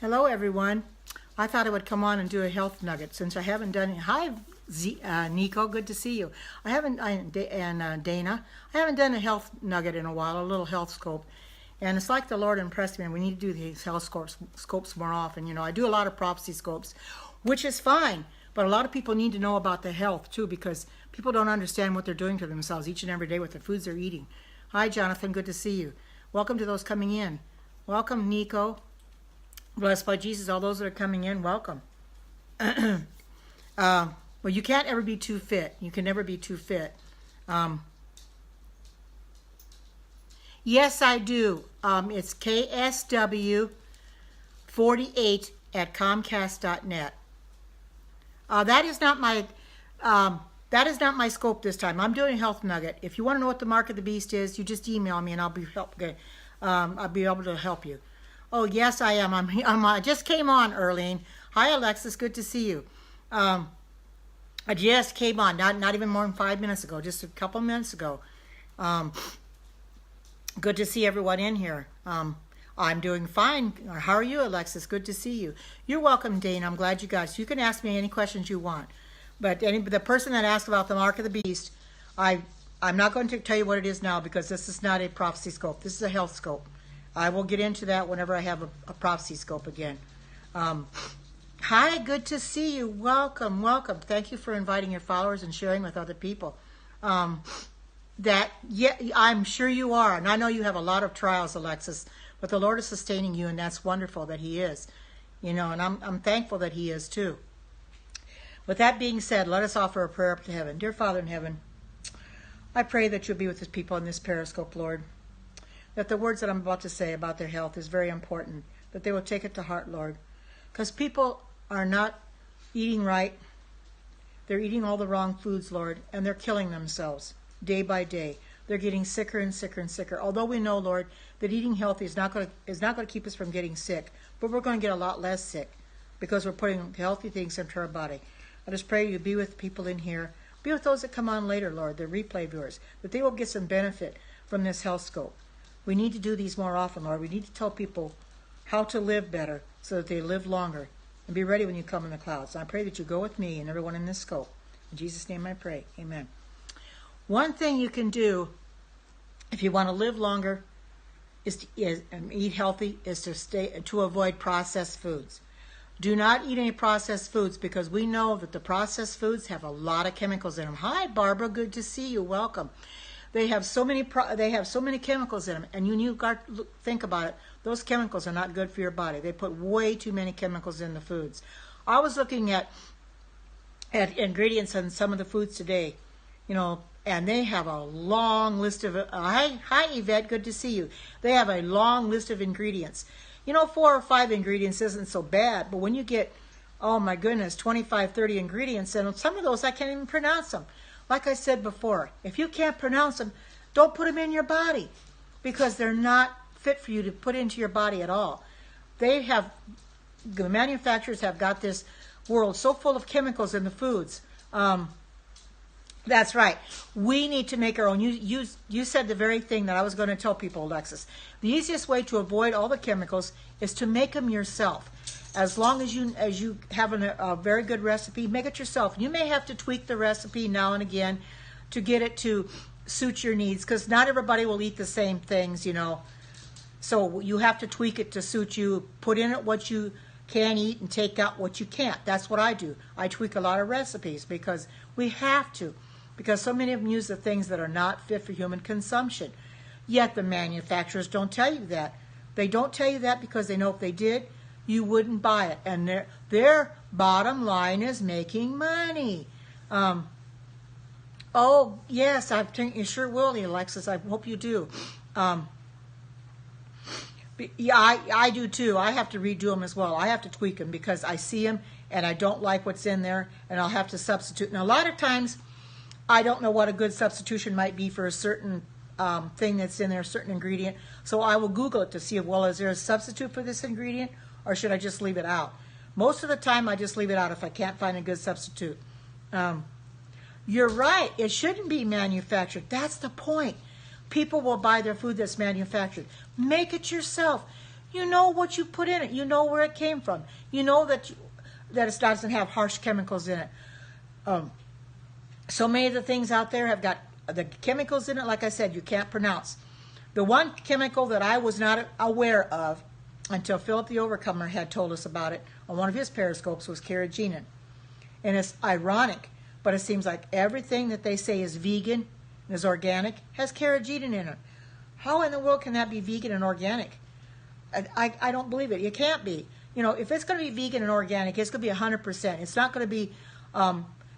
Hello, everyone. I thought I would come on and do a health nugget since I haven't done it. Hi, Nico. Good to see you. And Dana. I haven't done a health nugget in a while, a little health scope. And it's like the Lord impressed me, and we need to do these health scopes more often. You know, I do a lot of prophecy scopes, which is fine. But a lot of people need to know about the health, too, because people don't understand what they're doing to themselves each and every day with the foods they're eating. Hi, Jonathan. Good to see you. Welcome to those coming in. Welcome, Nico. Blessed by Jesus. All those that are coming in, welcome. Well, you can't ever be too fit. You can never be too fit. Yes, I do. It's KSW48 at Comcast.net. That is not my scope this time. I'm doing a health nugget. If you want to know what the mark of the beast is, you just email me and I'll be able to help you. Oh yes, I am. I just came on, Earlene. Hi, Alexis. Good to see you. I just came on, not even more than 5 minutes ago, just a couple minutes ago. Good to see everyone in here. I'm doing fine. How are you, Alexis? Good to see you. You're welcome, Dane. I'm glad you guys. You can ask me any questions you want. But the person that asked about the mark of the beast, I'm not going to tell you what it is now because this is not a prophecy scope. This is a health scope. I will get into that whenever I have a prophecy scope again. Hi, good to see you. Welcome, welcome. Thank you for inviting your followers and sharing with other people. I'm sure you are, and I know you have a lot of trials, Alexis, but the Lord is sustaining you, and that's wonderful that He is. You know, and I'm thankful that He is too. With that being said, let us offer a prayer up to heaven. Dear Father in heaven, I pray that you'll be with the people in this Periscope, Lord. That the words that I'm about to say about their health is very important. That they will take it to heart, Lord. Because people are not eating right. They're eating all the wrong foods, Lord, and they're killing themselves day by day. They're getting sicker and sicker and sicker. Although we know, Lord, that eating healthy is not going to keep us from getting sick, but we're going to get a lot less sick because we're putting healthy things into our body. I just pray you be with people in here. Be with those that come on later, Lord, the replay viewers, that they will get some benefit from this health scope. We need to do these more often, Lord. We need to tell people how to live better so that they live longer. And be ready when you come in the clouds. And I pray that you go with me and everyone in this scope. In Jesus' name I pray. Amen. One thing you can do if you want to live longer and eat healthy is to avoid processed foods. Do not eat any processed foods because we know that the processed foods have a lot of chemicals in them. Hi, Barbara. Good to see you. Welcome. They have so many chemicals in them, and you got to think about it. Those chemicals are not good for your body. They put way too many chemicals in the foods. I was looking at ingredients on some of the foods today, you know, and they have a long list of. Hi, Yvette. Good to see you. They have a long list of ingredients. You know, 4 or 5 ingredients isn't so bad, but when you get, oh my goodness, 25, 30 ingredients, and some of those I can't even pronounce them. Like I said before, if you can't pronounce them, don't put them in your body because they're not fit for you to put into your body at all. The manufacturers have got this world so full of chemicals in the foods. That's right. We need to make our own. You said the very thing that I was going to tell people, Alexis. The easiest way to avoid all the chemicals is to make them yourself. As long as you have a very good recipe, make it yourself. You may have to tweak the recipe now and again to get it to suit your needs because not everybody will eat the same things, you know. So you have to tweak it to suit you. Put in it what you can eat and take out what you can't. That's what I do. I tweak a lot of recipes because we have to. Because so many of them use the things that are not fit for human consumption. Yet the manufacturers don't tell you that. They don't tell you that because they know if they did, you wouldn't buy it. And their bottom line is making money. Oh, yes, you sure will, Alexis. I hope you do. Yeah, I do too. I have to redo them as well. I have to tweak them because I see them and I don't like what's in there and I'll have to substitute. And a lot of times I don't know what a good substitution might be for a certain thing that's in there, a certain ingredient. So I will Google it to see, well, is there a substitute for this ingredient? Or should I just leave it out? Most of the time, I just leave it out if I can't find a good substitute. You're right. It shouldn't be manufactured. That's the point. People will buy their food that's manufactured. Make it yourself. You know what you put in it. You know where it came from. You know that it doesn't have harsh chemicals in it. So many of the things out there have got the chemicals in it, like I said, you can't pronounce. The one chemical that I was not aware of until Philip the Overcomer had told us about it on one of his periscopes was carrageenan. And it's ironic, but it seems like everything that they say is vegan and is organic has carrageenan in it. How in the world can that be vegan and organic? I don't believe it. It can't be. You know, if it's going to be vegan and organic, it's going to be 100%. It's not going to be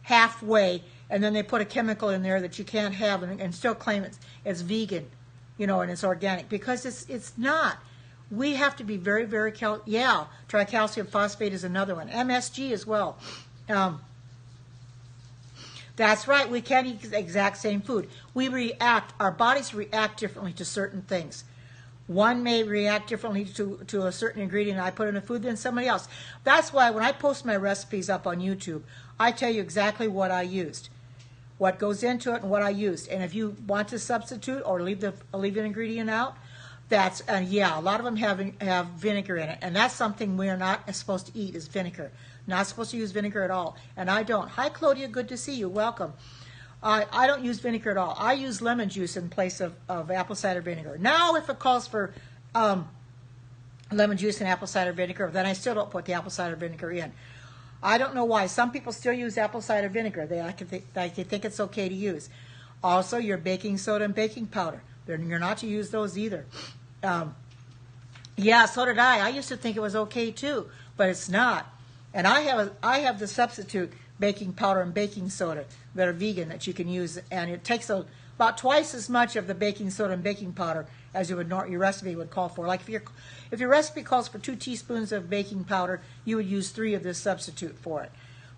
halfway, and then they put a chemical in there that you can't have and still claim it's vegan, you know, and it's organic, because it's not. We have to be very, very careful. Yeah, tricalcium phosphate is another one. MSG as well. That's right. We can't eat the exact same food. Our bodies react differently to certain things. One may react differently to a certain ingredient I put in a food than somebody else. That's why when I post my recipes up on YouTube, I tell you exactly what I used, what goes into it and what I used. And if you want to substitute or leave an ingredient out, that's, yeah, a lot of them have vinegar in it. And that's something we're not supposed to eat, is vinegar. Not supposed to use vinegar at all. And I don't. Hi, Claudia. Good to see you. Welcome. I don't use vinegar at all. I use lemon juice in place of apple cider vinegar. Now, if it calls for lemon juice and apple cider vinegar, then I still don't put the apple cider vinegar in. I don't know why. Some people still use apple cider vinegar. They think it's okay to use. Also, your baking soda and baking powder. You're not to use those either. Yeah, so did I. I used to think it was okay too, but it's not. And I have the substitute baking powder and baking soda that are vegan that you can use, and it takes about twice as much of the baking soda and baking powder as your recipe would call for. Like if your recipe calls for 2 teaspoons of baking powder, you would use 3 of this substitute for it.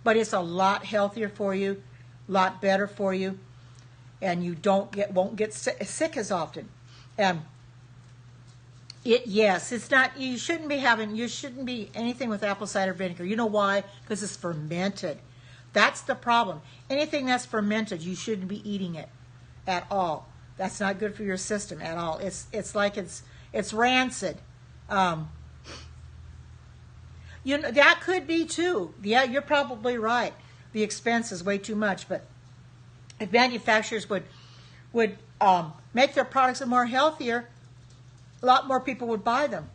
But it's a lot healthier for you, a lot better for you, and you won't get sick as often. Yes, it's not. You shouldn't be anything with apple cider vinegar. You know why? Because it's fermented. That's the problem. Anything that's fermented, you shouldn't be eating it at all. That's not good for your system at all. It's like it's rancid. You know, that could be too. Yeah, you're probably right. The expense is way too much, but if manufacturers would make their products more healthier, a lot more people would buy them.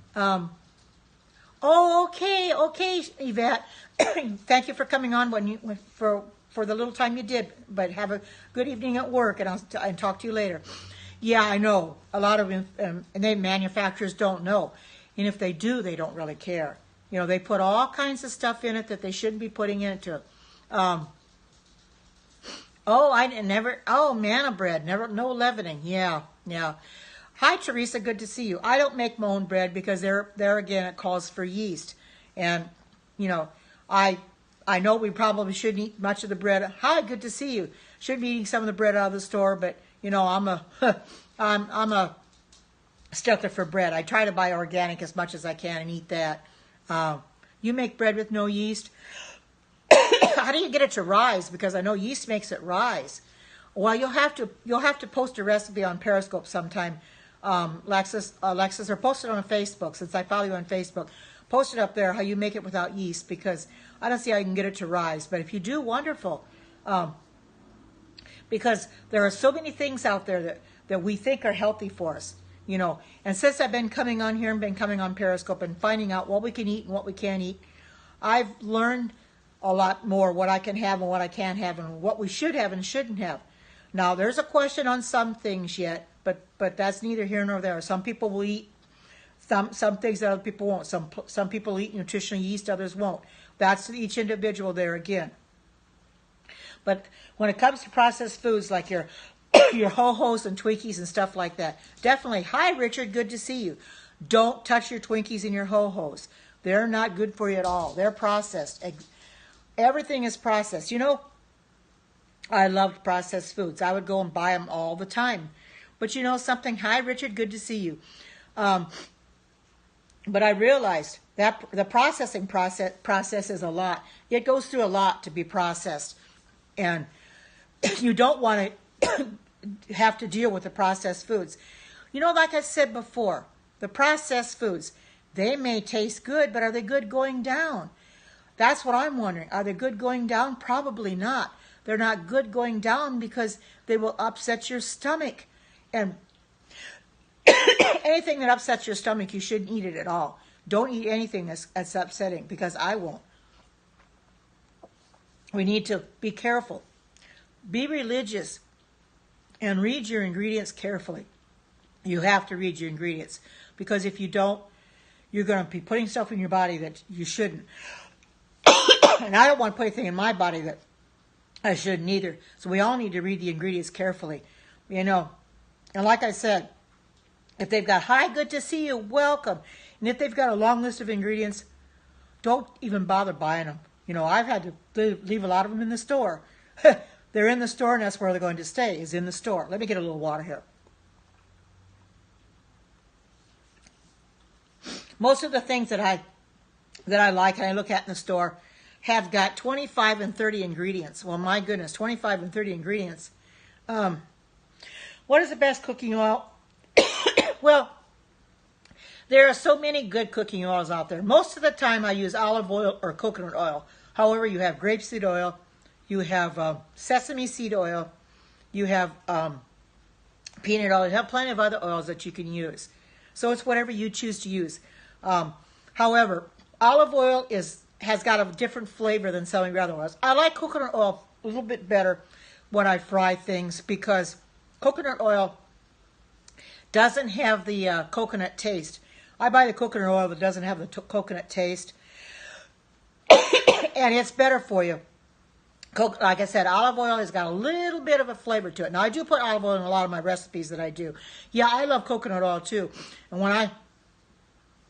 Okay, Yvette. Thank you for coming on for the little time you did. But have a good evening at work, and I'll talk to you later. Yeah, I know. A lot of manufacturers don't know, and if they do, they don't really care. You know, they put all kinds of stuff in it that they shouldn't be putting into. Manna bread, no leavening. Yeah. Hi, Teresa. Good to see you. I don't make my own bread because there again it calls for yeast, and you know I know we probably shouldn't eat much of the bread. Hi, good to see you. Should be eating some of the bread out of the store, but you know I'm a stickler for bread. I try to buy organic as much as I can and eat that. You make bread with no yeast. How do you get it to rise? Because I know yeast makes it rise. Well, you'll have to post a recipe on Periscope sometime. Alexis, or post it on Facebook, since I follow you on Facebook. Post it up there how you make it without yeast, because I don't see how you can get it to rise. But if you do, wonderful. Because there are so many things out there that we think are healthy for us, you know. And since I've been coming on here and been coming on Periscope and finding out what we can eat and what we can't eat, I've learned a lot more what I can have and what I can't have and what we should have and shouldn't have. Now, there's a question on some things yet, but that's neither here nor there. Some people will eat some things that other people won't. Some people eat nutritional yeast, others won't. That's each individual there again. But when it comes to processed foods like your Ho-Hos and Twinkies and stuff like that, definitely. Hi, Richard. Good to see you. Don't touch your Twinkies and your Ho-Hos. They're not good for you at all. They're processed. Everything is processed. You know, I loved processed foods. I would go and buy them all the time. But you know something? Hi, Richard. Good to see you. But I realized that the processing process is a lot. It goes through a lot to be processed. And you don't want to have to deal with the processed foods. You know, like I said before, the processed foods, They may taste good, but are they good going down? That's what I'm wondering. Are they good going down? Probably not. They're not good going down because they will upset your stomach. And anything that upsets your stomach, you shouldn't eat it at all. Don't eat anything that's upsetting, because I won't. We need to be careful. Be religious and read your ingredients carefully. You have to read your ingredients, because if you don't, you're going to be putting stuff in your body that you shouldn't. And I don't want to put anything in my body that I shouldn't either. So we all need to read the ingredients carefully. And like I said, if they've got "Hi, good to see you, welcome." And if they've got a long list of ingredients, don't even bother buying them. I've had to leave a lot of them in the store. They're in the store, and that's where they're going to stay, is in the store. Let me get a little water here. Most of the things that I like and I look at in the store have got 25 and 30 ingredients. Well, my goodness, 25 and 30 ingredients. What is the best cooking oil? Well, there are so many good cooking oils out there. Most of the time I use olive oil or coconut oil. However, you have grapeseed oil, you have sesame seed oil, you have peanut oil, you have plenty of other oils that you can use. So it's whatever you choose to use. However, olive oil has got a different flavor than some of the other oils. I like coconut oil a little bit better when I fry things, because coconut oil doesn't have the coconut taste. I buy the coconut oil that doesn't have the coconut taste, and it's better for you. Like I said, olive oil has got a little bit of a flavor to it. Now, I do put olive oil in a lot of my recipes that I do. Yeah, I love coconut oil too. And when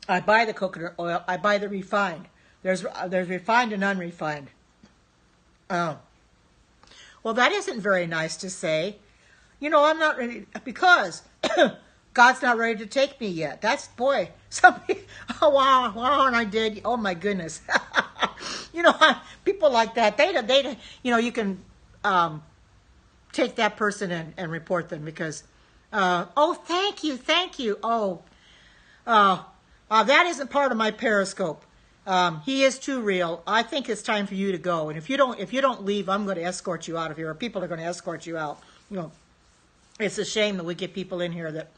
I buy the coconut oil, I buy the refined. There's refined and unrefined. Oh. Well, that isn't very nice to say. I'm not ready, because God's not ready to take me yet. That's, boy, somebody, oh, wow, and I did. Oh, my goodness. People like that, they you can take that person and report them, because, oh, thank you. Oh, that isn't part of my Periscope. He is too real. I think it's time for you to go. And if you don't leave, I'm going to escort you out of here, or people are going to escort you out. It's a shame that we get people in here that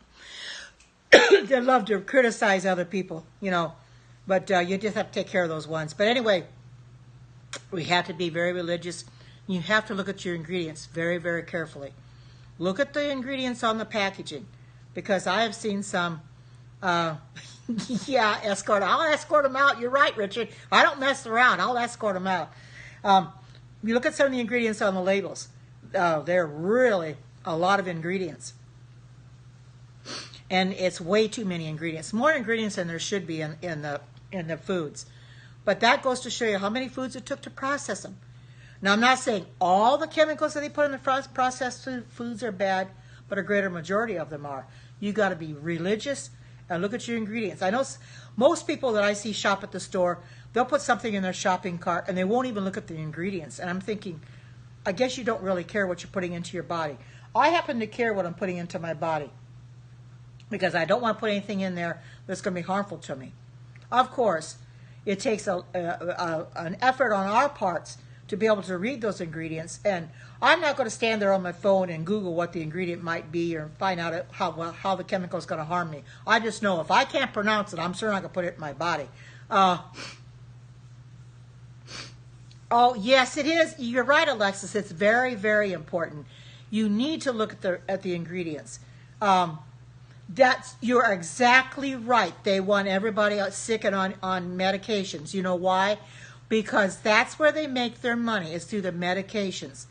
that love to criticize other people, But you just have to take care of those ones. But anyway, we have to be very religious. You have to look at your ingredients very, very carefully. Look at the ingredients on the packaging, because I have seen some. Yeah, I'll escort them out. You're right, Richard. I don't mess around. I'll escort them out. You look at some of the ingredients on the labels. They're really a lot of ingredients. And it's way too many ingredients. More ingredients than there should be in the foods. But that goes to show you how many foods it took to process them. Now, I'm not saying all the chemicals that they put in the processed foods are bad, but a greater majority of them are. You got to be religious and look at your ingredients. I know most people that I see shop at the store, they'll put something in their shopping cart and they won't even look at the ingredients. And I'm thinking, I guess you don't really care what you're putting into your body. I happen to care what I'm putting into my body, because I don't want to put anything in there that's going to be harmful to me. Of course, it takes an effort on our parts to be able to read those ingredients, and I'm not going to stand there on my phone and Google what the ingredient might be or find out how the chemical is going to harm me. I just know if I can't pronounce it, I'm sure not going to put it in my body. Oh, yes, it is. You're right, Alexis. It's very, very important. You need to look at the ingredients. You're exactly right. They want everybody sick and on medications. You know why? Because that's where they make their money, is through the medications.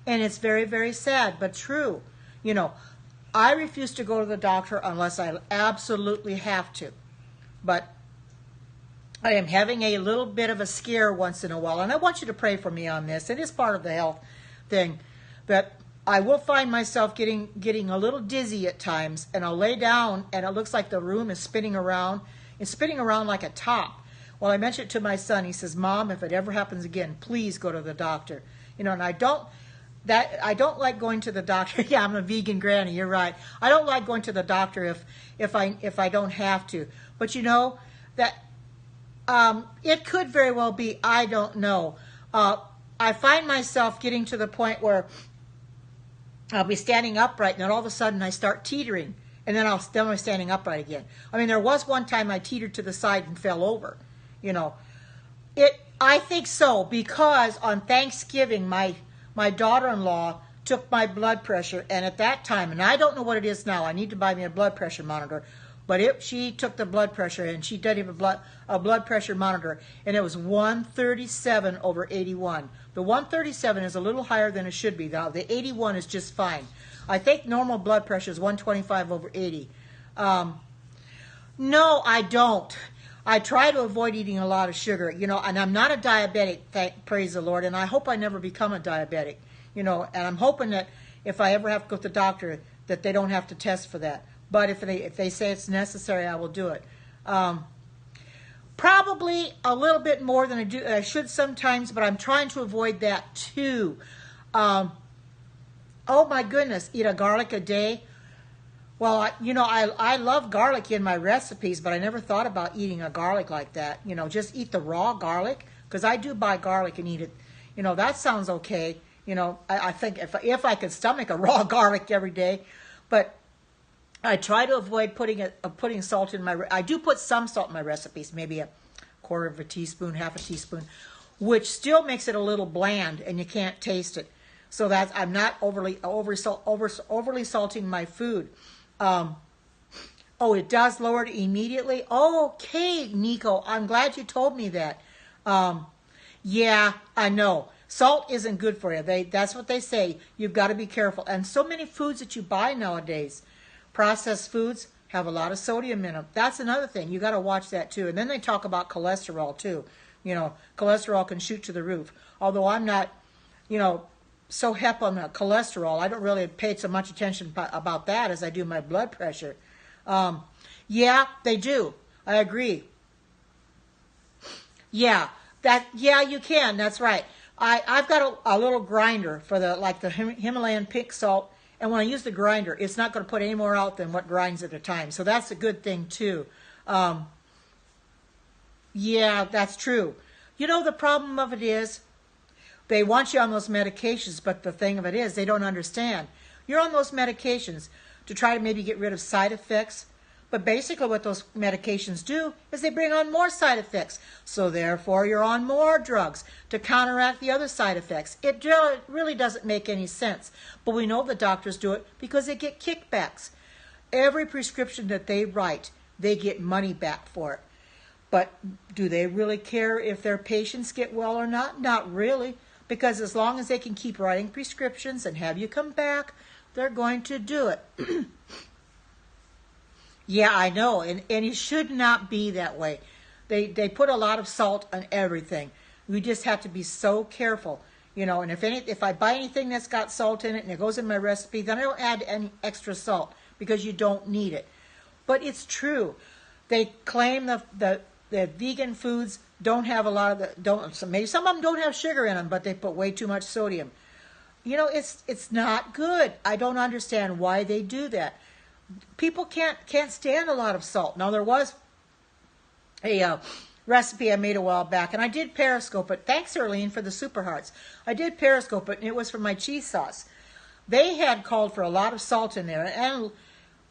And it's very, very sad, but true. I refuse to go to the doctor unless I absolutely have to. But I am having a little bit of a scare once in a while, and I want you to pray for me on this. It is part of the health thing, that I will find myself getting a little dizzy at times, and I'll lay down, and it looks like the room is spinning around. It's spinning around like a top. Well, I mentioned it to my son. He says, "Mom, if it ever happens again, please go to the doctor." And I don't like going to the doctor. Yeah, I'm a vegan granny. You're right. I don't like going to the doctor if I don't have to. But that it could very well be. I don't know. I find myself getting to the point where I'll be standing upright, and then all of a sudden I start teetering, and then I'm standing upright again. I mean, there was one time I teetered to the side and fell over. You know, I think so, because on Thanksgiving my daughter-in-law took my blood pressure, and at that time, and I don't know what it is now. I need to buy me a blood pressure monitor. But she took the blood pressure, and she did have a blood pressure monitor, and it was 137/81. The 137 is a little higher than it should be. The 81 is just fine. I think normal blood pressure is 125/80. No, I don't. I try to avoid eating a lot of sugar, you know, and I'm not a diabetic, praise the Lord, and I hope I never become a diabetic, you know, and I'm hoping that if I ever have to go to the doctor, that they don't have to test for that. But if they say it's necessary, I will do it. Probably a little bit more than I should sometimes, but I'm trying to avoid that too. Oh my goodness, eat a garlic a day. Well, you know, I love garlic in my recipes, but I never thought about eating a garlic like that. You know, just eat the raw garlic, because I do buy garlic and eat it. You know, that sounds okay. You know, I think if I could stomach a raw garlic every day, but I try to avoid putting salt in my. I do put some salt in my recipes, maybe a quarter of a teaspoon, half a teaspoon, which still makes it a little bland, and you can't taste it. So I'm not overly salting my food. Oh, it does lower it immediately. Okay, Nico, I'm glad you told me that. Yeah, I know. Salt isn't good for you. That's what they say. You've got to be careful. And so many foods that you buy nowadays, processed foods, have a lot of sodium in them. That's another thing. You got to watch that too. And then they talk about cholesterol too. You know, cholesterol can shoot to the roof. Although I'm not, you know, so hep on the cholesterol, I don't really pay so much attention about that as I do my blood pressure. Yeah, they do. I agree. Yeah, you can. That's right. I've got a little grinder for the Himalayan pink salt. And when I use the grinder, it's not going to put any more out than what grinds at a time. So that's a good thing, too. Yeah, that's true. You know, the problem of it is they want you on those medications, but the thing of it is they don't understand. You're on those medications to try to maybe get rid of side effects. But basically what those medications do is they bring on more side effects. So therefore you're on more drugs to counteract the other side effects. It really doesn't make any sense. But we know the doctors do it because they get kickbacks. Every prescription that they write, they get money back for it. But do they really care if their patients get well or not? Not really. Because as long as they can keep writing prescriptions and have you come back, they're going to do it. Yeah, I know, and it should not be that way. They put a lot of salt on everything. We just have to be so careful, you know. And if I buy anything that's got salt in it and it goes in my recipe, then I don't add any extra salt because you don't need it. But it's true. They claim the vegan foods don't have a lot of maybe some of them don't have sugar in them, but they put way too much sodium. You know, it's not good. I don't understand why they do that. People can't stand a lot of salt. Now, there was a recipe I made a while back, and I did Periscope it. Thanks, Erlene, for the Super Hearts. I did Periscope it, and it was for my cheese sauce. They had called for a lot of salt in there, and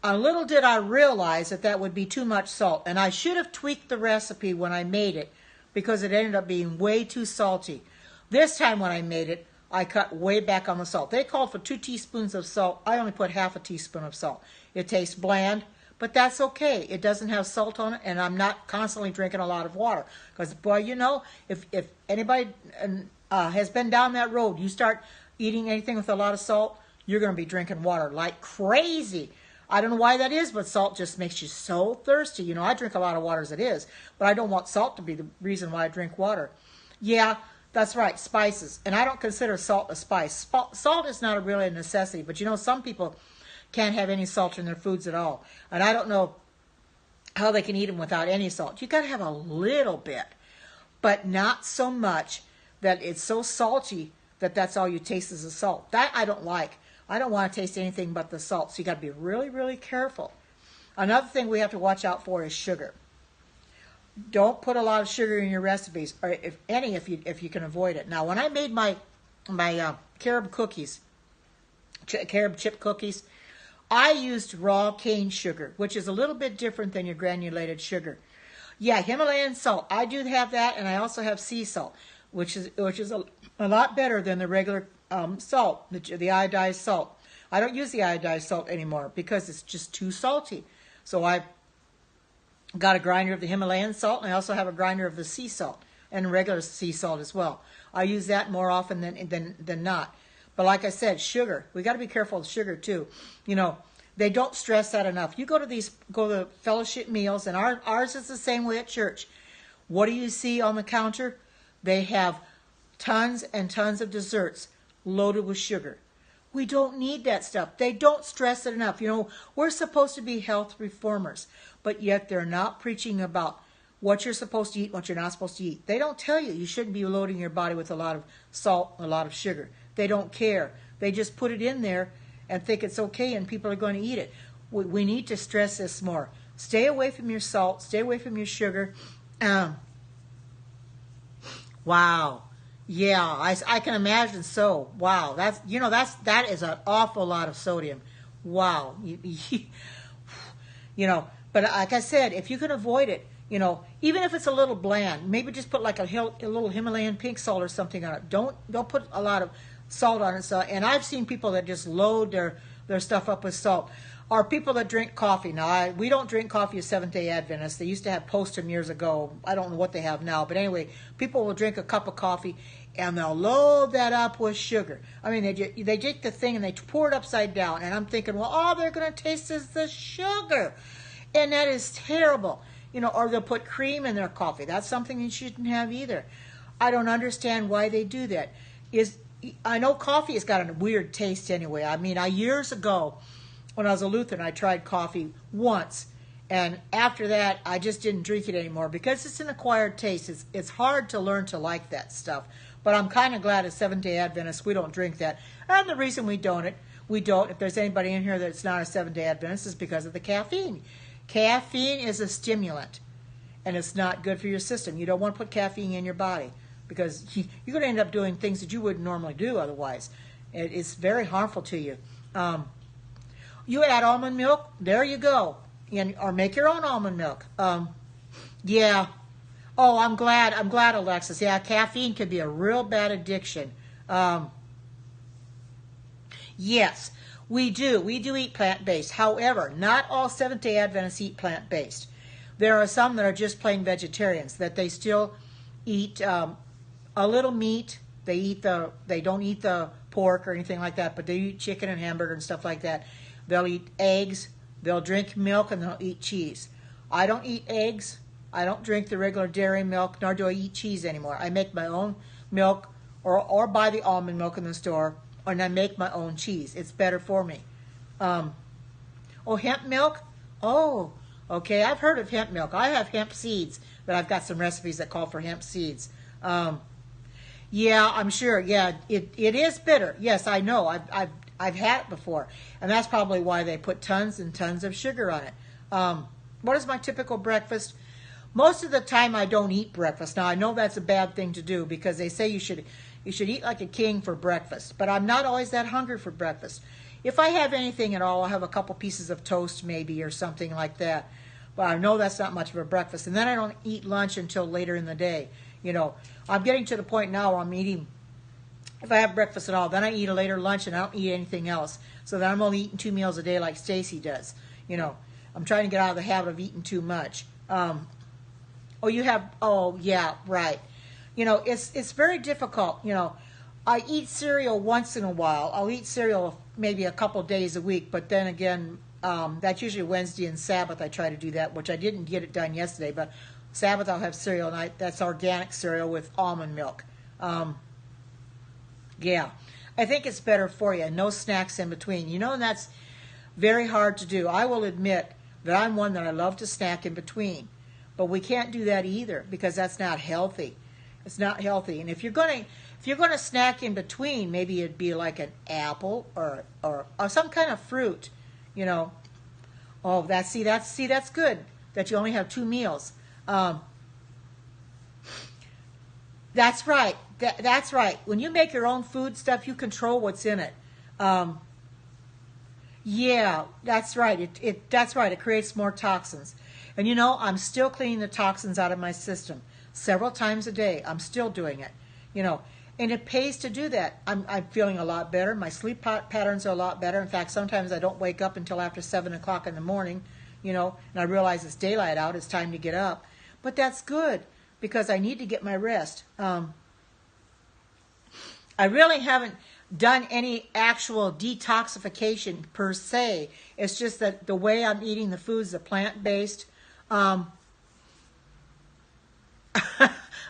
little did I realize that would be too much salt. And I should have tweaked the recipe when I made it because it ended up being way too salty. This time when I made it, I cut way back on the salt. They called for 2 teaspoons of salt. I only put half a teaspoon of salt. It tastes bland, but that's okay. It doesn't have salt on it, and I'm not constantly drinking a lot of water. Because, boy, you know, if anybody has been down that road, you start eating anything with a lot of salt, you're going to be drinking water like crazy. I don't know why that is, but salt just makes you so thirsty. You know, I drink a lot of water as it is, but I don't want salt to be the reason why I drink water. Yeah, that's right, spices. And I don't consider salt a spice. Salt is not really a necessity, but you know, some people can't have any salt in their foods at all. And I don't know how they can eat them without any salt. You got to have a little bit, but not so much that it's so salty that that's all you taste is the salt. That I don't like. I don't want to taste anything but the salt. So you got to be really, really careful. Another thing we have to watch out for is sugar. Don't put a lot of sugar in your recipes, or if any, if you can avoid it. Now, when I made my carob cookies, carob chip cookies, I used raw cane sugar, which is a little bit different than your granulated sugar. Yeah, Himalayan salt. I do have that, and I also have sea salt, which is a lot better than the regular salt, the iodized salt. I don't use the iodized salt anymore because it's just too salty. So I got a grinder of the Himalayan salt, and I also have a grinder of the sea salt and regular sea salt as well. I use that more often than not. But like I said, sugar. We got to be careful with sugar too. You know, they don't stress that enough. You go to fellowship meals, and ours is the same way at church. What do you see on the counter? They have tons and tons of desserts loaded with sugar. We don't need that stuff. They don't stress it enough. You know, we're supposed to be health reformers, but yet they're not preaching about what you're supposed to eat, what you're not supposed to eat. They don't tell you you shouldn't be loading your body with a lot of salt, a lot of sugar. They don't care. They just put it in there and think it's okay and people are going to eat it. We need to stress this more. Stay away from your salt. Stay away from your sugar. Wow. Yeah, I can imagine so. Wow, that is an awful lot of sodium. Wow. You know, but like I said, if you can avoid it, you know, even if it's a little bland, maybe just put like a little Himalayan pink salt or something on it. Don't put a lot of salt on it. So, and I've seen people that just load their stuff up with salt. Or people that drink coffee. Now, we don't drink coffee as Seventh-day Adventists. They used to have Postum years ago. I don't know what they have now. But anyway, people will drink a cup of coffee, and they'll load that up with sugar. I mean, they take the thing, and they pour it upside down. And I'm thinking, well, all they're going to taste is the sugar. And that is terrible. You know, or they'll put cream in their coffee. That's something you shouldn't have either. I don't understand why they do that. I know coffee has got a weird taste anyway. I mean, years ago, when I was a Lutheran, I tried coffee once, and after that, I just didn't drink it anymore because it's an acquired taste. It's hard to learn to like that stuff. But I'm kind of glad as Seventh-day Adventists we don't drink that. And the reason we don't, if there's anybody in here that's not a Seventh-day Adventist, is because of the caffeine. Caffeine is a stimulant, and it's not good for your system. You don't want to put caffeine in your body because you're going to end up doing things that you wouldn't normally do otherwise. It's very harmful to you. You add almond milk, there you go. Or make your own almond milk. Yeah. Oh, I'm glad, Alexis. Yeah, caffeine can be a real bad addiction. Yes, we do. We do eat plant-based. However, not all Seventh-day Adventists eat plant-based. There are some that are just plain vegetarians, that they still eat a little meat. They don't eat the pork or anything like that, but they eat chicken and hamburger and stuff like that. They'll eat eggs, they'll drink milk, and they'll eat cheese. I don't eat eggs. I don't drink the regular dairy milk, nor do I eat cheese anymore. I make my own milk or buy the almond milk in the store, and I make my own cheese. It's better for me. Oh, hemp milk? Oh, okay. I've heard of hemp milk. I have hemp seeds, but I've got some recipes that call for hemp seeds. Yeah, I'm sure. Yeah, it is bitter. Yes, I know. I've had it before, and that's probably why they put tons and tons of sugar on it. What is my typical breakfast? Most of the time, I don't eat breakfast. Now, I know that's a bad thing to do because they say you should eat like a king for breakfast, but I'm not always that hungry for breakfast. If I have anything at all, I'll have a couple pieces of toast maybe or something like that, but I know that's not much of a breakfast. And then I don't eat lunch until later in the day. You know, I'm getting to the point now where I'm eating. If I have breakfast at all, then I eat a later lunch and I don't eat anything else. So then I'm only eating 2 meals a day like Stacy does. You know, I'm trying to get out of the habit of eating too much. Oh, yeah, right. You know, it's very difficult. You know, I eat cereal once in a while. I'll eat cereal maybe a couple days a week, but then again, that's usually Wednesday and Sabbath I try to do that, which I didn't get it done yesterday, but Sabbath I'll have cereal, and that's organic cereal with almond milk. Yeah, I think it's better for you. No snacks in between. You know, and that's very hard to do. I will admit that I'm one that I love to snack in between, but we can't do that either because that's not healthy. It's not healthy. And if you're going to snack in between, maybe it'd be like an apple or some kind of fruit. You know. Oh, that's good that you only have 2 meals. That's right. That's right. When you make your own food stuff, you control what's in it. Um, yeah, that's right. That's right. It creates more toxins. And you know, I'm still cleaning the toxins out of my system several times a day. I'm still doing it. You know, and it pays to do that. I'm feeling a lot better. My sleep patterns are a lot better. In fact, sometimes I don't wake up until after 7 o'clock in the morning. You know, and I realize it's daylight out. It's time to get up. But that's good because I need to get my rest. I really haven't done any actual detoxification per se. It's just that the way I'm eating the foods, the plant-based. Um,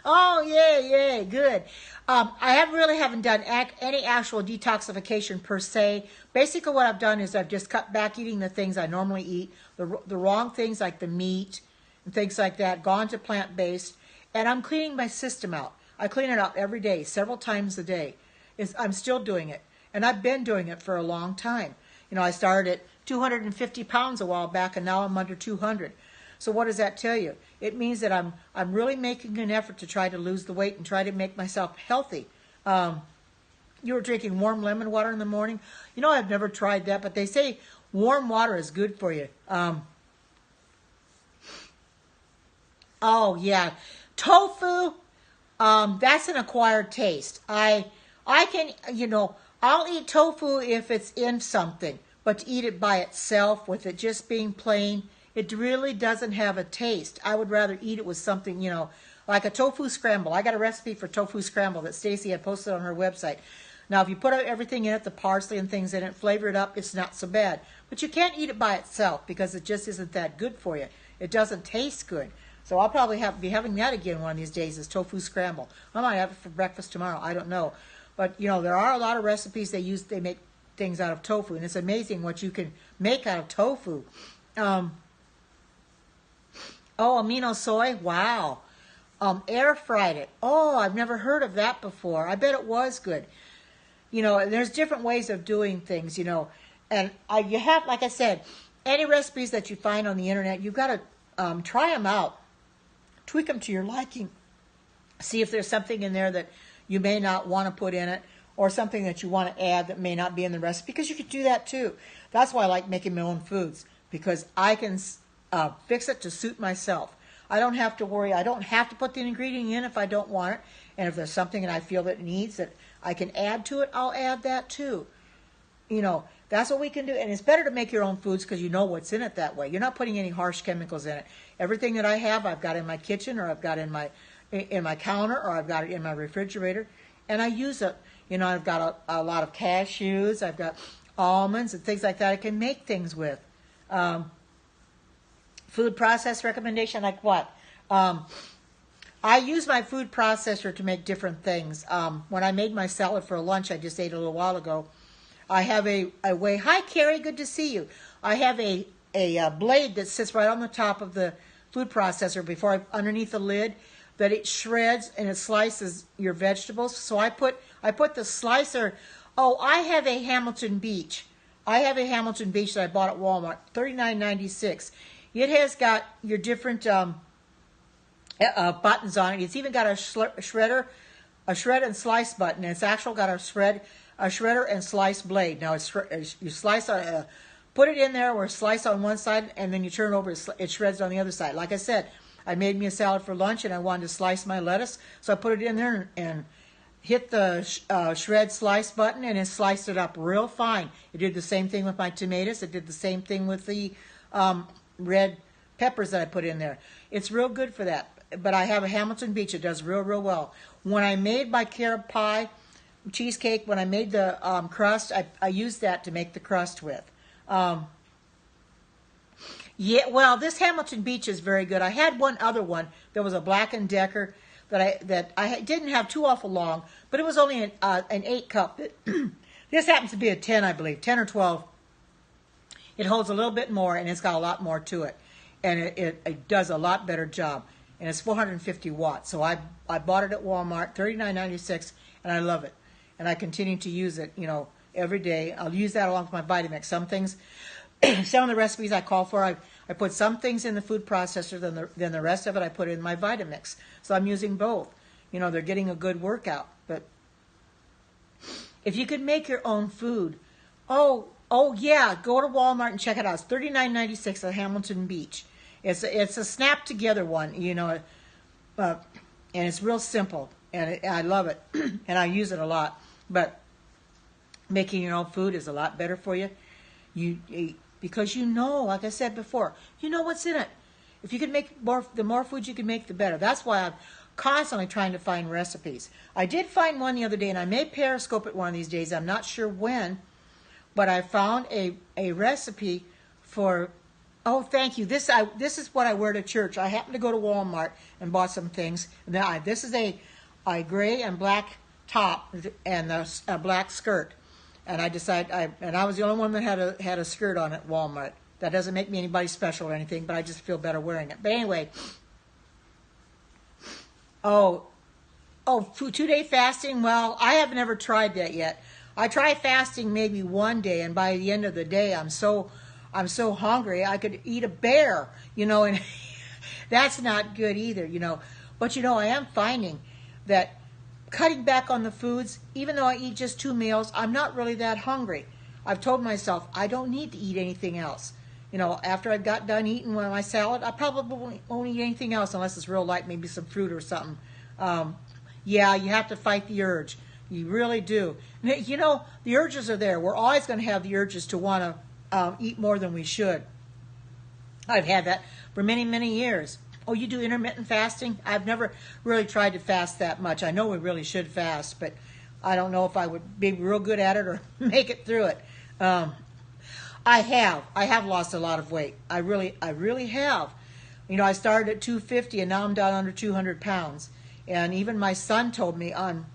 oh, yeah, good. Really haven't done any actual detoxification per se. Basically, what I've done is I've just cut back eating the things I normally eat, the wrong things like the meat and things like that, gone to plant-based, and I'm cleaning my system out. I clean it out every day, several times a day. I'm still doing it, and I've been doing it for a long time. You know, I started at 250 pounds a while back, and now I'm under 200. So what does that tell you? It means that I'm really making an effort to try to lose the weight and try to make myself healthy. You were drinking warm lemon water in the morning. You know, I've never tried that, but they say warm water is good for you. Oh yeah, tofu. That's an acquired taste. I can, you know, I'll eat tofu if it's in something, but to eat it by itself with it just being plain, it really doesn't have a taste. I would rather eat it with something, you know, like a tofu scramble. I got a recipe for tofu scramble that Stacy had posted on her website. Now, if you put everything in it, the parsley and things in it, flavor it up, it's not so bad. But you can't eat it by itself because it just isn't that good for you. It doesn't taste good. So I'll probably be having that again one of these days, is tofu scramble. I might have it for breakfast tomorrow. I don't know. But, you know, there are a lot of recipes they make things out of tofu, and it's amazing what you can make out of tofu. Oh, amino soy, wow. Air fried it. Oh, I've never heard of that before. I bet it was good. You know, and there's different ways of doing things, you know. And you have, like I said, any recipes that you find on the internet, you've got to try them out. Tweak them to your liking. See if there's something in there that you may not want to put in it, or something that you want to add that may not be in the recipe, because you could do that too. That's why I like making my own foods, because I can fix it to suit myself. I don't have to worry. I don't have to put the ingredient in if I don't want it. And if there's something that I feel that it needs that I can add to it, I'll add that too. You know, that's what we can do. And it's better to make your own foods because you know what's in it that way. You're not putting any harsh chemicals in it. Everything that I have, I've got in my kitchen, or I've got in my counter, or I've got it in my refrigerator, and I use it. You know, I've got a lot of cashews, I've got almonds and things like that I can make things with. Food process recommendation, like what? I use my food processor to make different things. When I made my salad for lunch, I just ate a little while ago, I have a way. Hi, Carrie, good to see you. I have a blade that sits right on the top of the food processor underneath the lid, that it shreds and it slices your vegetables. So I put the slicer. Oh, I have a Hamilton Beach. That I bought at Walmart, $39.96. It has got your different buttons on it. It's even got a shredder, a shred and slice button. And it's actually got a shredder and slice blade. Now you slice put it in there, or slice on one side, and then you turn it over. It shreds on the other side. Like I said, I made me a salad for lunch, and I wanted to slice my lettuce, so I put it in there and hit the shred slice button, and it sliced it up real fine. It did the same thing with my tomatoes. It did the same thing with the red peppers that I put in there. It's real good for that. But I have a Hamilton Beach. It does real well. When I made my carrot pie, cheesecake, when I made the crust, I used that to make the crust with. Yeah, well, this Hamilton Beach is very good. I had one other one. There was a Black & Decker that I didn't have too awful long, but it was only an 8 cup. This happens to be a 10, I believe, 10 or 12. It holds a little bit more, and it's got a lot more to it, and it does a lot better job. And it's 450 watts. So I bought it at Walmart, $39.96, and I love it. And I continue to use it, you know, every day. I'll use that along with my Vitamix. Some things, some of the recipes I call for, I put some things in the food processor, then the rest of it I put in my Vitamix. So I'm using both. You know, they're getting a good workout. But if you could make your own food, oh yeah, go to Walmart and check it out. It's $39.96 at Hamilton Beach. It's a snap together one, you know, and it's real simple, and I love it, and I use it a lot. But making your own food is a lot better for you. Because you know, like I said before, you know what's in it. If you can make the more food you can make, the better. That's why I'm constantly trying to find recipes. I did find one the other day, and I may Periscope it one of these days. I'm not sure when, but I found a recipe for. Oh, thank you. This is what I wear to church. I happened to go to Walmart and bought some things. Now this is a gray and black top and a black skirt. And I decided, I was the only one that had a skirt on at Walmart. That doesn't make me anybody special or anything, but I just feel better wearing it. But anyway, 2-day fasting. Well, I have never tried that yet. I try fasting maybe one day, and by the end of the day, I'm so hungry I could eat a bear, you know, and that's not good either, you know. But you know, I am finding that cutting back on the foods, even though I eat just 2 meals, I'm not really that hungry. I've told myself I don't need to eat anything else. You know, after I've got done eating my salad, I probably won't eat anything else unless it's real light, maybe some fruit or something. Yeah, you have to fight the urge. You really do. You know, the urges are there. We're always going to have the urges to want to eat more than we should. I've had that for many, many years. Oh, you do intermittent fasting? I've never really tried to fast that much. I know we really should fast, but I don't know if I would be real good at it or make it through it. I have lost a lot of weight. I really have. You know, I started at 250 and now I'm down under 200 pounds. And even my son told me on,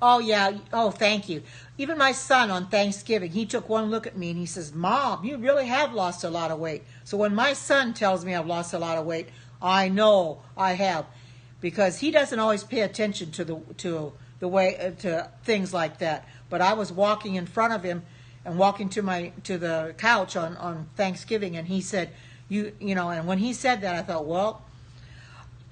oh yeah, oh thank you. Even my son on Thanksgiving, he took one look at me and he says, Mom, you really have lost a lot of weight. So when my son tells me I've lost a lot of weight, I know I have, because he doesn't always pay attention to the way to things like that. But I was walking in front of him and walking to the couch on Thanksgiving, and he said, you know, and when he said that, I thought, well,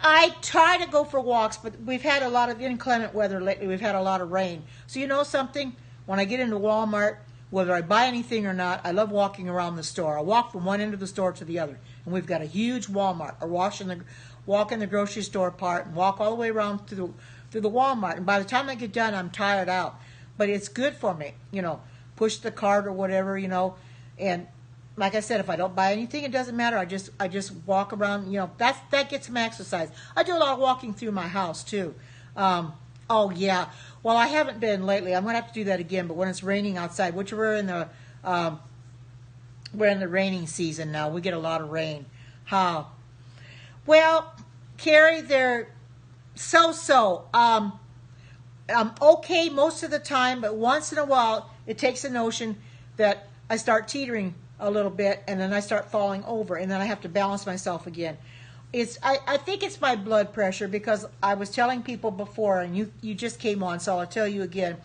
I try to go for walks, but we've had a lot of inclement weather lately. We've had a lot of rain. So you know something? When I get into Walmart, whether I buy anything or not, I love walking around the store. I walk from one end of the store to the other. And we've got a huge Walmart. I walk in the grocery store part and walk all the way around through the Walmart. And by the time I get done, I'm tired out. But it's good for me, you know, push the cart or whatever, you know. And like I said, if I don't buy anything, it doesn't matter. I just walk around, you know. That gets some exercise. I do a lot of walking through my house too. Oh yeah. Well, I haven't been lately. I'm gonna have to do that again. But when it's raining outside, which we're in the raining season now. We get a lot of rain. How? Well, Carrie, they're so. I'm okay most of the time, but once in a while, it takes a notion that I start teetering a little bit, and then I start falling over, and then I have to balance myself again. I think it's my blood pressure, because I was telling people before, and you just came on, so I'll tell you again,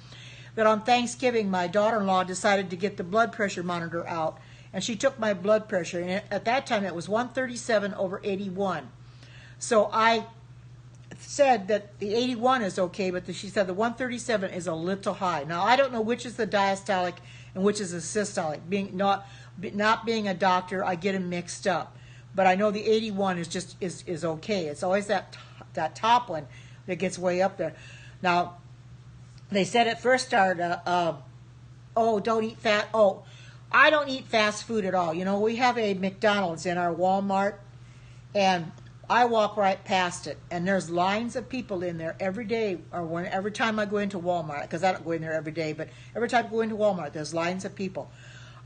that on Thanksgiving, my daughter-in-law decided to get the blood pressure monitor out, and she took my blood pressure, and at that time it was 137/81. So I said that the 81 is okay, but she said the 137 is a little high. Now, I don't know which is the diastolic and which is the systolic. Not being a doctor, I get them mixed up. But I know the 81 is okay. It's always that top one that gets way up there. Now, they said at first started, don't eat fat. Oh, I don't eat fast food at all. You know, we have a McDonald's in our Walmart, and I walk right past it, and there's lines of people in there every day, or every time I go into Walmart, because I don't go in there every day, but every time I go into Walmart, there's lines of people.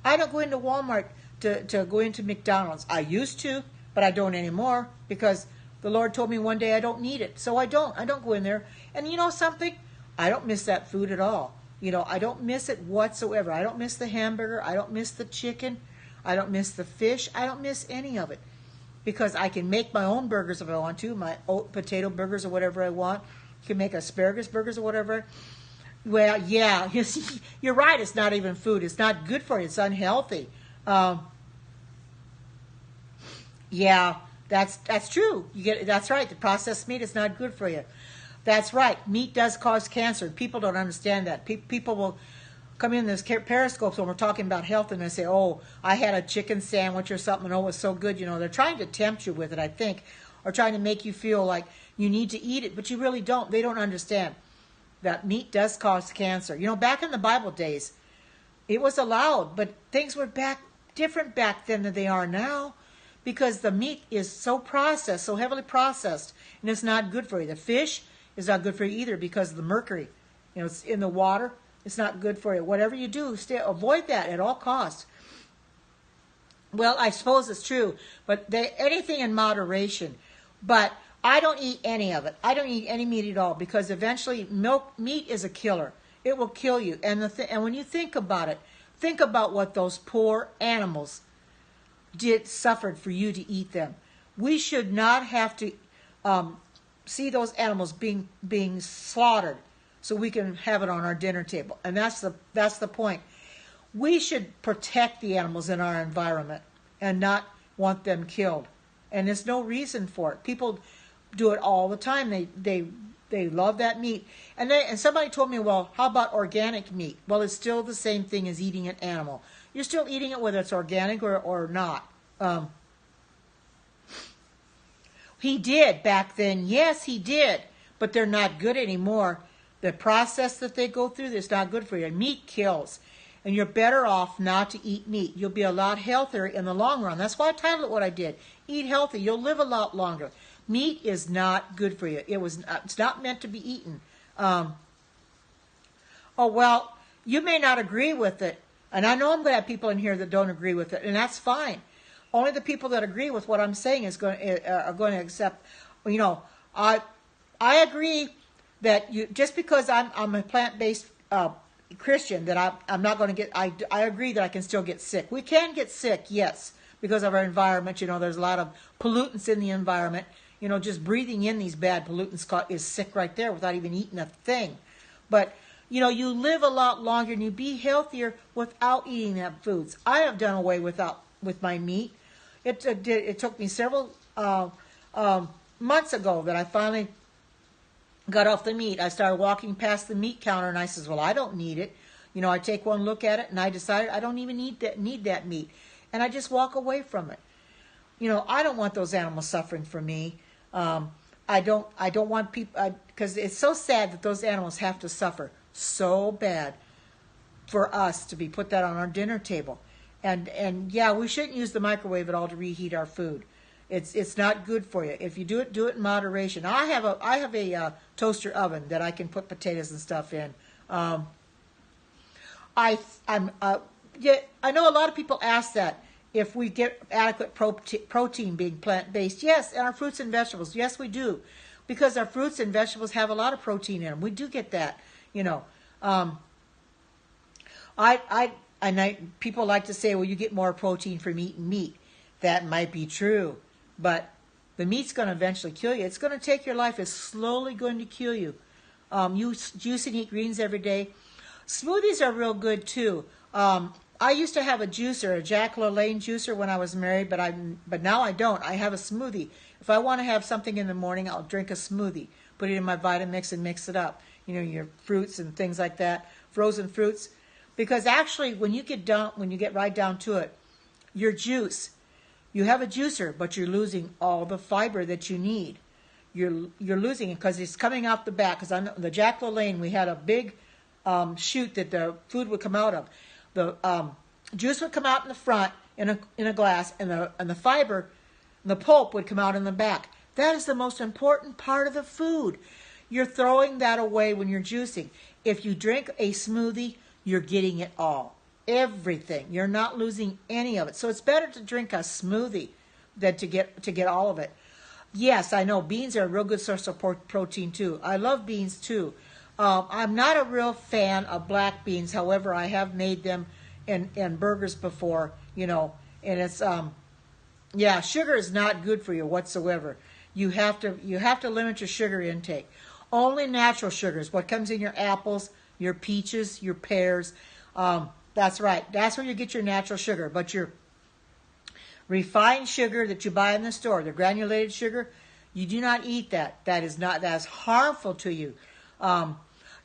I don't go into Walmart to go into McDonald's. I used to, but I don't anymore, because the Lord told me one day I don't need it. So I don't go in there. And you know something? I don't miss that food at all. You know, I don't miss it whatsoever. I don't miss the hamburger. I don't miss the chicken. I don't miss the fish. I don't miss any of it, because I can make my own burgers if I want to, my oat potato burgers or whatever I want. You can make asparagus burgers or whatever. Well, yeah, you're right. It's not even food. It's not good for you. It's unhealthy. Yeah, That's true. That's right. The processed meat is not good for you. That's right. Meat does cause cancer. People don't understand that. People will come in this periscopes when we're talking about health and they say, "Oh, I had a chicken sandwich or something. Oh, it was so good." They're trying to tempt you with it, I think, or trying to make you feel like you need to eat it, but you really don't. They don't understand that meat does cause cancer. Back in the Bible days, it was allowed, but things were different back then than they are now, because the meat is so processed, so heavily processed, and it's not good for you. The fish is not good for you either because of the mercury. It's in the water. It's not good for you. Whatever you do, avoid that at all costs. Well, I suppose it's true, but anything in moderation. But I don't eat any of it. I don't eat any meat at all because eventually meat is a killer. It will kill you. And when you think about it, think about what those poor animals suffered for you to eat them. We should not have to see those animals being slaughtered so we can have it on our dinner table. And that's the point. We should protect the animals in our environment and not want them killed. And there's no reason for it. People do it all the time. They love that meat. And somebody told me, well, how about organic meat? Well, it's still the same thing as eating an animal. You're still eating it whether it's organic or not. He did back then. Yes, he did. But they're not good anymore. The process that they go through is not good for you. Meat kills. And you're better off not to eat meat. You'll be a lot healthier in the long run. That's why I titled it what I did. Eat healthy. You'll live a lot longer. Meat is not good for you. It's not meant to be eaten. You may not agree with it. And I know I'm going to have people in here that don't agree with it. And that's fine. Only the people that agree with what I'm saying are going to accept. I agree that just because I'm a plant-based Christian, that I'm not going to get. I agree that I can still get sick. We can get sick, yes, because of our environment. There's a lot of pollutants in the environment. Just breathing in these bad pollutants is sick right there without even eating a thing. But you live a lot longer and you be healthier without eating that foods. I have done away with my meat. It took me several months ago that I finally got off the meat. I started walking past the meat counter and I says, well, I don't need it. I take one look at it and I decided I don't even need that meat. And I just walk away from it. I don't want those animals suffering for me. I don't want people, because it's so sad that those animals have to suffer so bad for us to be put that on our dinner table. And yeah, we shouldn't use the microwave at all to reheat our food. It's not good for you. If you do it in moderation. I have a toaster oven that I can put potatoes and stuff in. I know a lot of people ask that if we get adequate protein being plant-based. Yes, and our fruits and vegetables. Yes, we do, because our fruits and vegetables have a lot of protein in them. We do get that. People like to say, well, you get more protein from eating meat. That might be true, but the meat's going to eventually kill you. It's going to take your life. It's slowly going to kill you. You juice and eat greens every day. Smoothies are real good too. I used to have a juicer, a Jack LaLanne juicer when I was married, but now I don't. I have a smoothie. If I want to have something in the morning, I'll drink a smoothie. Put it in my Vitamix and mix it up. Your fruits and things like that, frozen fruits. Because actually, when you get right down to it, your juice, you have a juicer, but you're losing all the fiber that you need. You're losing it because it's coming out the back. Because on the Jack LaLanne, we had a big chute that the food would come out of. The juice would come out in the front in a glass, and the fiber, the pulp would come out in the back. That is the most important part of the food. You're throwing that away when you're juicing. If you drink a smoothie, you're getting it all. Everything. You're not losing any of it. So it's better to drink a smoothie than to get all of it. Yes, I know beans are a real good source of protein too. I love beans too. I'm not a real fan of black beans. However, I have made them in burgers before, and it's sugar is not good for you whatsoever. You have to limit your sugar intake. Only natural sugars, what comes in your apples, your peaches, your pears. That's right. That's where you get your natural sugar. But your Refined sugar that you buy in the store, the granulated sugar, you do not eat that. That's harmful to you.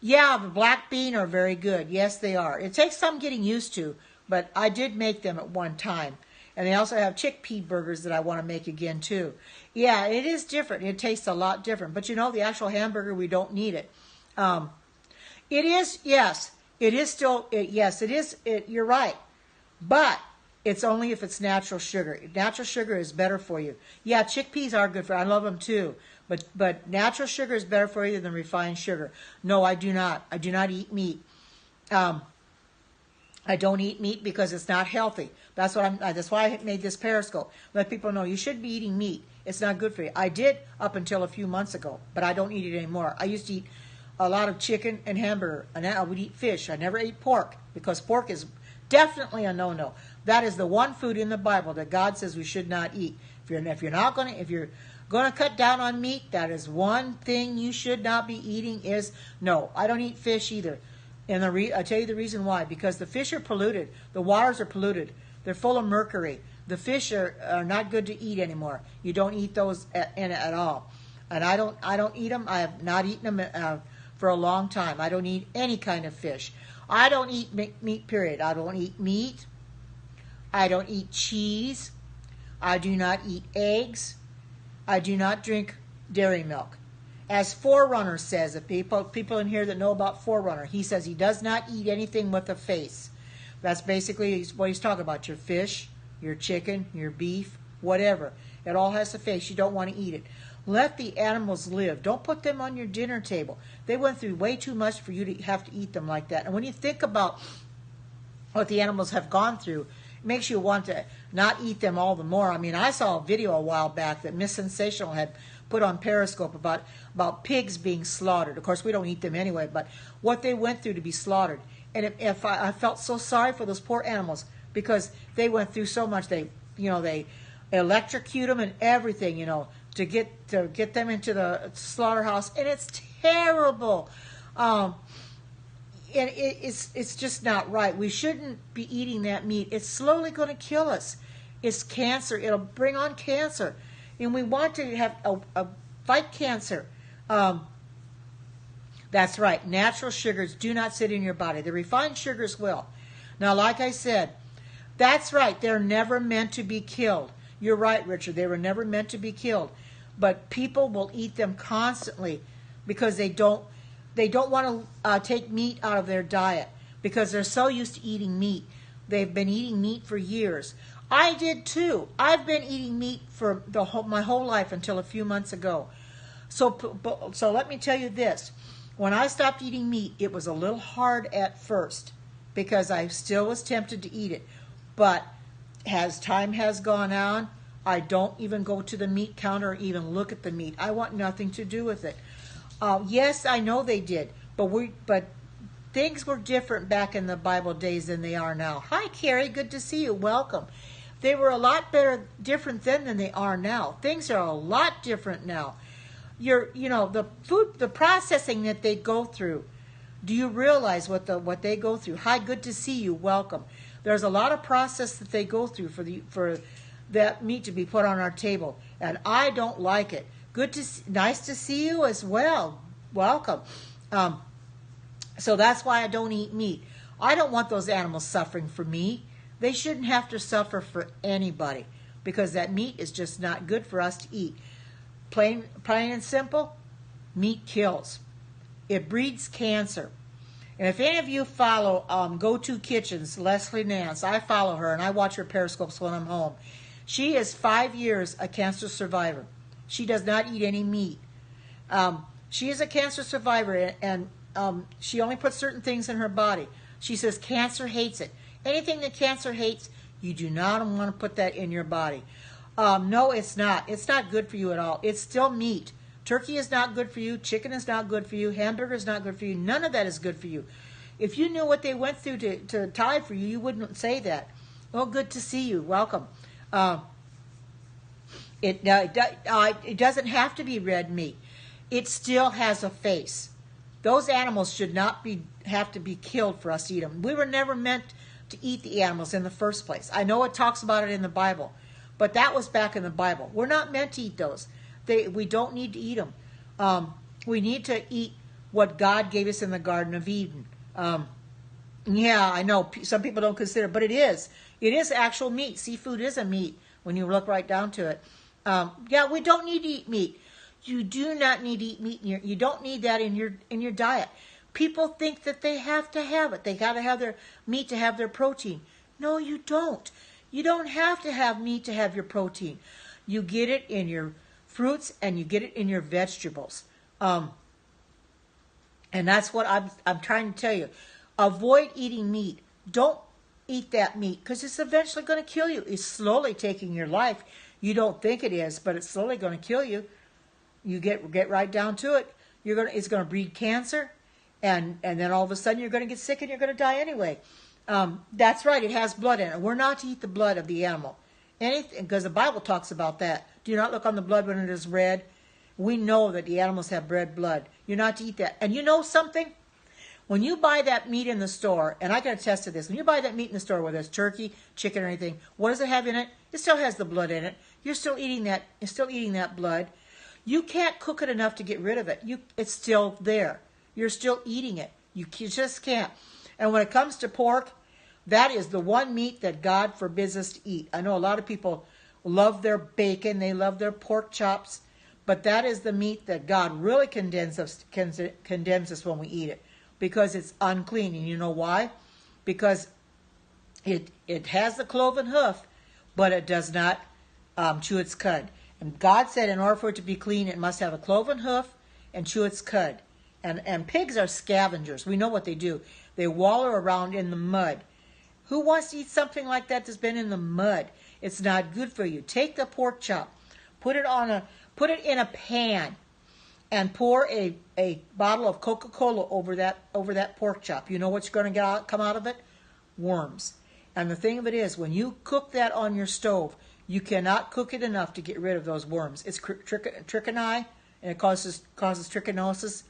Yeah, the black bean are very good. Yes, they are. It takes some getting used to, but I did make them at one time. And they also have chickpea burgers that I want to make again too. Yeah, it is different. It tastes a lot different. But you know, the actual hamburger, we don't need it. It is, yes, it is still, yes, it is, you're right. But it's only if it's natural sugar. Natural sugar is better for you. Yeah, chickpeas are good for you. I love them too. But natural sugar is better for you than refined sugar. No, I do not. I do not eat meat. I don't eat meat because it's not healthy. That's why I made this Periscope. Let people know you should be eating meat. It's not good for you. I did up until a few months ago, but I don't eat it anymore. I used to eat a lot of chicken and hamburger, and I would eat fish. I never ate pork because pork is definitely a no-no. That is the one food in the Bible that God says we should not eat. If you're gonna cut down on meat, that is one thing you should not be eating. Is no. I don't eat fish either. And I tell you the reason why. Because the fish are polluted. The waters are polluted. They're full of mercury. The fish are not good to eat anymore. You don't eat those at all. And I don't eat them. I have not eaten them for a long time. I don't eat any kind of fish. I don't eat meat, period. I don't eat meat. I don't eat cheese. I do not eat eggs. I do not drink dairy milk. As Forerunner says, if people in here that know about Forerunner, he says he does not eat anything with a face. That's basically what he's talking about. Your fish, your chicken, your beef, whatever. It all has a face. You don't want to eat it. Let the animals live. Don't put them on your dinner table. They went through way too much for you to have to eat them like that. And when you think about what the animals have gone through, it makes you want to not eat them all the more. I mean, I saw a video a while back that Miss Sensational had put on Periscope about pigs being slaughtered. Of course, we don't eat them anyway, but what they went through to be slaughtered. And I felt so sorry for those poor animals because they went through so much. They electrocute them and everything, to get them into the slaughterhouse, and it's terrible. And it's just not right. We shouldn't be eating that meat. It's slowly going to kill us. It's cancer. It'll bring on cancer, and we want to have fight cancer. That's right. Natural sugars do not sit in your body. The refined sugars will. Now, like I said, that's right. They're never meant to be killed. You're right, Richard. They were never meant to be killed. But people will eat them constantly because they don't want to take meat out of their diet because they're so used to eating meat. They've been eating meat for years. I did too. I've been eating meat for my whole life until a few months ago. So let me tell you this. When I stopped eating meat, it was a little hard at first because I still was tempted to eat it. But as time has gone on, I don't even go to the meat counter or even look at the meat. I want nothing to do with it. Yes, I know they did, but things were different back in the Bible days than they are now. Hi, Carrie. Good to see you. Welcome. They were a lot different then than they are now. Things are a lot different now. The food, the processing that they go through. Do you realize what they go through? Hi, good to see you. Welcome. There's a lot of process that they go through for that meat to be put on our table, and I don't like it. Nice to see you as well. Welcome. So that's why I don't eat meat. I don't want those animals suffering for me. They shouldn't have to suffer for anybody because that meat is just not good for us to eat. Plain and simple, meat kills. It breeds cancer. And if any of you follow Go To Kitchens, Leslie Nance, I follow her and I watch her Periscopes when I'm home. She is 5 years a cancer survivor. She does not eat any meat. She is a cancer survivor and she only puts certain things in her body. She says cancer hates it. Anything that cancer hates, you do not want to put that in your body. No, it's not. It's not good for you at all. It's still meat. Turkey is not good for you. Chicken is not good for you. Hamburger is not good for you. None of that is good for you. If you knew what they went through to tie for you, you wouldn't say that. Oh, good to see you. Welcome. It doesn't have to be red meat. It still has a face. Those animals should not have to be killed for us to eat them. We were never meant to eat the animals in the first place. I know it talks about it in the Bible, But that was back in the Bible. We're not meant to eat those. We don't need to eat them. We need to eat what God gave us in the Garden of Eden. Yeah, I know some people don't consider it, but it is. It is actual meat. Seafood is a meat when you look right down to it. Yeah, we don't need to eat meat. You do not need to eat meat. You don't need that in your diet. People think that they have to have it. They got to have their meat to have their protein. No, you don't. You don't have to have meat to have your protein. You get it in your fruits and you get it in your vegetables. And that's what I'm trying to tell you. Avoid eating meat. Don't eat that meat because it's eventually going to kill you. It's slowly taking your life. You don't think it is, but it's slowly going to kill you. You get right down to it. It's going to breed cancer, and then all of a sudden you're going to get sick and you're going to die anyway. That's right. It has blood in it. We're not to eat the blood of the animal, anything, because the Bible talks about that. Do not look on the blood when it is red. We know that the animals have red blood. You're not to eat that. And you know something? When you buy that meat in the store, and I can attest to this, when you buy that meat in the store, whether it's turkey, chicken, or anything, what does it have in it? It still has the blood in it. You're still eating that. You're still eating that blood. You can't cook it enough to get rid of it. It's still there. You're still eating it. You just can't. And when it comes to pork, that is the one meat that God forbids us to eat. I know a lot of people love their bacon. They love their pork chops. But that is the meat that God really condemns us when we eat it, because it's unclean. And you know why? Because it has the cloven hoof, but it does not chew its cud. And God said in order for it to be clean, it must have a cloven hoof and chew its cud. And pigs are scavengers. We know what they do. They wallow around in the mud. Who wants to eat something like that that's been in the mud? It's not good for you. Take the pork chop, put it in a pan, and pour a bottle of Coca-Cola over that pork chop. You know what's going to come out of it? Worms. And the thing of it is, when you cook that on your stove, you cannot cook it enough to get rid of those worms. It's trichinae, and it causes trichinosis.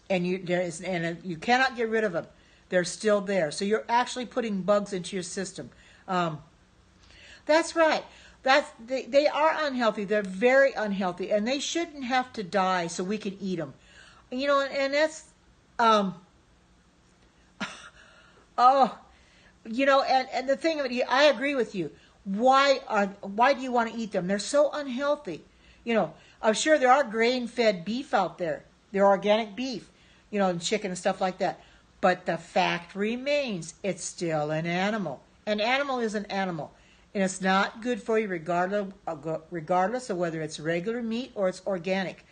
And you cannot get rid of them. They're still there. So you're actually putting bugs into your system. That's right. They are unhealthy. They're very unhealthy, and they shouldn't have to die so we can eat them. You know, and that's you know, and the thing of it, I agree with you. Why do you want to eat them? They're so unhealthy. You know, I'm sure there are grain-fed beef out there. They're organic beef, you know, and chicken and stuff like that. But the fact remains, it's still an animal. An animal is an animal. And it's not good for you regardless of whether it's regular meat or it's organic.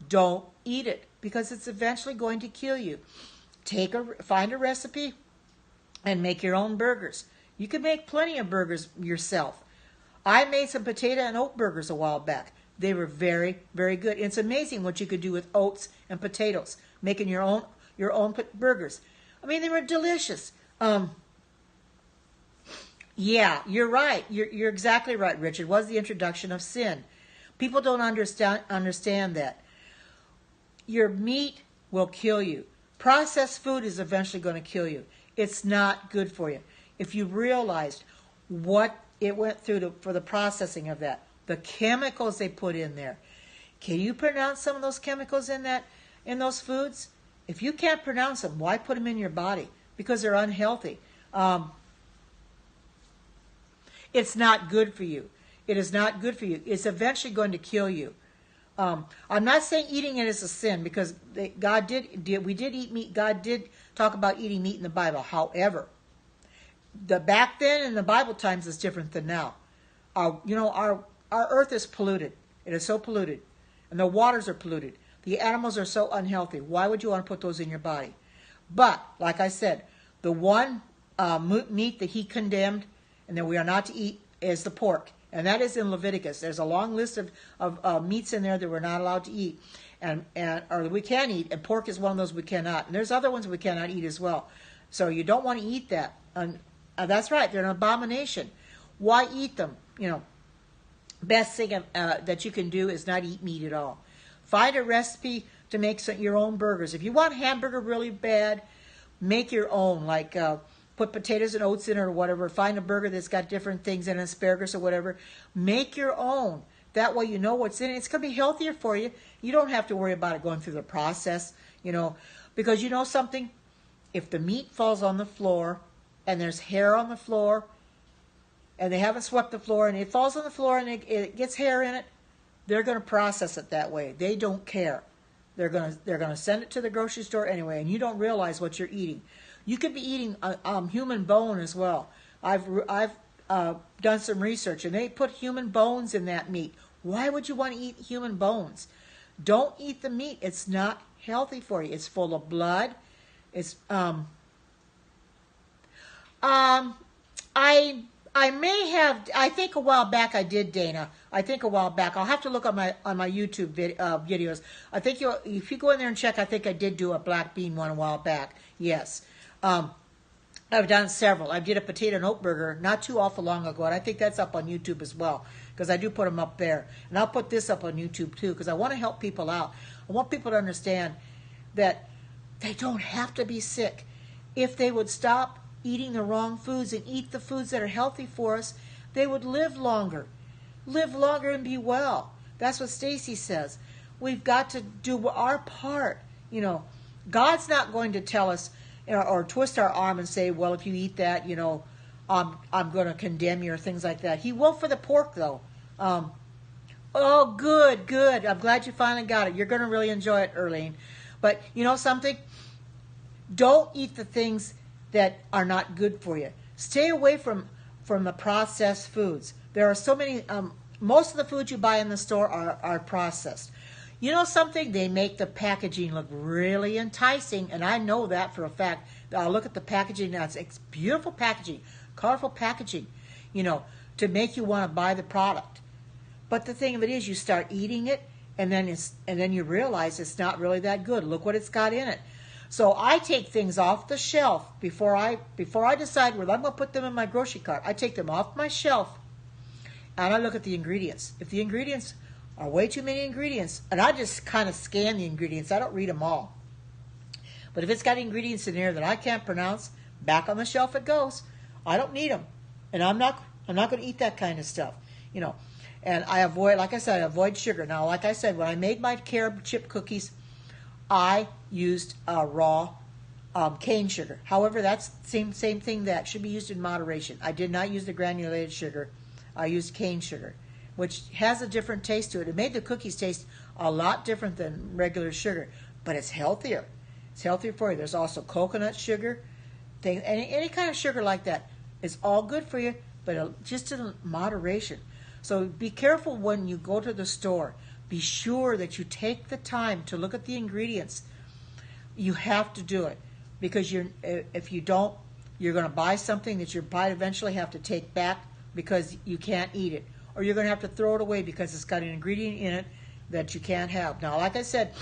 Don't eat it because it's eventually going to kill you. Find a recipe and make your own burgers. You can make plenty of burgers yourself. I made some potato and oat burgers a while back. They were very, very good. It's amazing what you could do with oats and potatoes, making your own burgers. I mean, they were delicious. Yeah, you're right. You're exactly right, Richard. It was the introduction of sin. People don't understand that. Your meat will kill you. Processed food is eventually going to kill you. It's not good for you. If you realized what it went through for the processing of that, the chemicals they put in there. Can you pronounce some of those chemicals in those foods? If you can't pronounce them, why put them in your body? Because they're unhealthy. It's not good for you. It is not good for you. It's eventually going to kill you. I'm not saying eating it is a sin, because we did eat meat. God did talk about eating meat in the Bible. However, back then in the Bible times is different than now. Our earth is polluted. It is so polluted. And the waters are polluted. The animals are so unhealthy. Why would you want to put those in your body? But, like I said, the one meat that he condemned and that we are not to eat is the pork. And that is in Leviticus. There's a long list of meats in there that we're not allowed to eat, or we can eat, and pork is one of those we cannot. And there's other ones we cannot eat as well. So you don't want to eat that. And that's right, they're an abomination. Why eat them? You know, best thing that you can do is not eat meat at all. Find a recipe to make your own burgers. If you want hamburger really bad, make your own. Like put potatoes and oats in it or whatever. Find a burger that's got different things in it, asparagus or whatever. Make your own. That way you know what's in it. It's going to be healthier for you. You don't have to worry about it going through the process, because you know something? If the meat falls on the floor and there's hair on the floor and they haven't swept the floor and it falls on the floor and it gets hair in it, they're going to process it that way. They don't care. They're going to send it to the grocery store anyway, and you don't realize what you're eating. You could be eating human bone as well. I've done some research, and they put human bones in that meat. Why would you want to eat human bones? Don't eat the meat. It's not healthy for you. It's full of blood. It's I may have. I think a while back I did, Dana. I think a while back. I'll have to look on my YouTube videos. I think if you go in there and check, I think I did do a black bean one a while back. Yes. I've done several. I did a potato and oat burger not too awful long ago, and I think that's up on YouTube as well, because I do put them up there. And I'll put this up on YouTube too, because I want to help people out. I want people to understand that they don't have to be sick. If they would stop eating the wrong foods and eat the foods that are healthy for us, they would live longer. Live longer and be well. That's what Stacy says. We've got to do our part. God's not going to tell us or twist our arm and say, well, if you eat that, I'm going to condemn you or things like that. He will for the pork, though. Oh, good. I'm glad you finally got it. You're going to really enjoy it, Earlene. But you know something? Don't eat the things that are not good for you. Stay away from the processed foods. There are so many, most of the foods you buy in the store are processed. You know something? They make the packaging look really enticing, and I know that for a fact. I'll look at the packaging now. It's beautiful packaging, colorful packaging, to make you want to buy the product. But the thing of it is, you start eating it, and then you realize it's not really that good. Look what it's got in it. So I take things off the shelf before I decide whether I'm going to put them in my grocery cart. I take them off my shelf, and I look at the ingredients. If the ingredients are way too many ingredients, and I just kind of scan the ingredients. I don't read them all. But if it's got ingredients in there that I can't pronounce, back on the shelf it goes. I don't need them, and I'm not going to eat that kind of stuff, And I avoid, like I said, I avoid sugar. Now, like I said, when I made my carob chip cookies, I used raw cane sugar. However, that's the same thing that should be used in moderation. I did not use the granulated sugar. I used cane sugar, which has a different taste to it. It made the cookies taste a lot different than regular sugar, but it's healthier. It's healthier for you. There's also coconut sugar, any kind of sugar like that. It's all good for you, but just in moderation. So be careful when you go to the store. Be sure that you take the time to look at the ingredients. You have to do it, because if you don't, you're going to buy something that you might eventually have to take back because you can't eat it. Or you're going to have to throw it away because it's got an ingredient in it that you can't have. Now, like I said,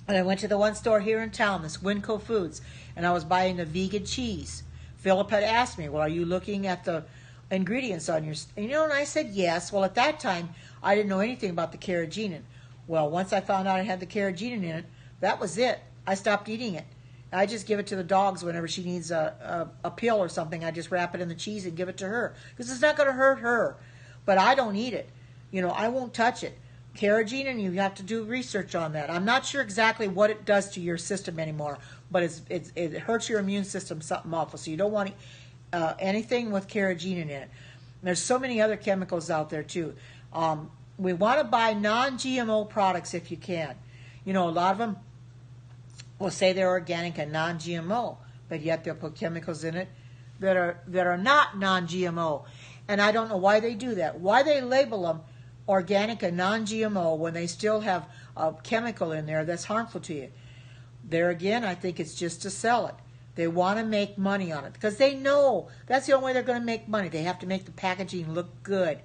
when I went to the one store here in town, this Winco Foods, and I was buying the vegan cheese, Philip had asked me, well, are you looking at the ingredients on your... And I said yes. Well, at that time, I didn't know anything about the carrageenan. Well, once I found out it had the carrageenan in it, that was it. I stopped eating it. I just give it to the dogs whenever she needs a pill or something. I just wrap it in the cheese and give it to her, because it's not going to hurt her. But I don't eat it. I won't touch it. Carrageenan, you have to do research on that. I'm not sure exactly what it does to your system anymore, but it hurts your immune system something awful. So you don't want anything with carrageenan in it. And there's so many other chemicals out there too. We want to buy non-GMO products if you can. A lot of them will say they're organic and non-GMO, but yet they'll put chemicals in it that are not non-GMO. And I don't know why they do that. Why they label them organic and non-GMO when they still have a chemical in there that's harmful to you. There again, I think it's just to sell it. They want to make money on it because they know that's the only way they're going to make money. They have to make the packaging look good.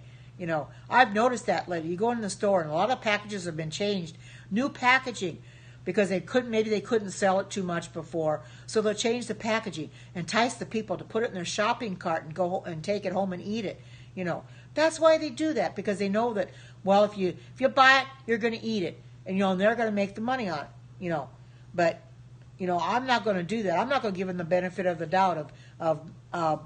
I've noticed that lately. You go in the store and a lot of packages have been changed. New packaging, because they couldn't sell it too much before. So they'll change the packaging, entice the people to put it in their shopping cart and go and take it home and eat it. That's why they do that, because they know that, well, if you buy it, you're going to eat it. And they're going to make the money on it. But I'm not going to do that. I'm not going to give them the benefit of the doubt of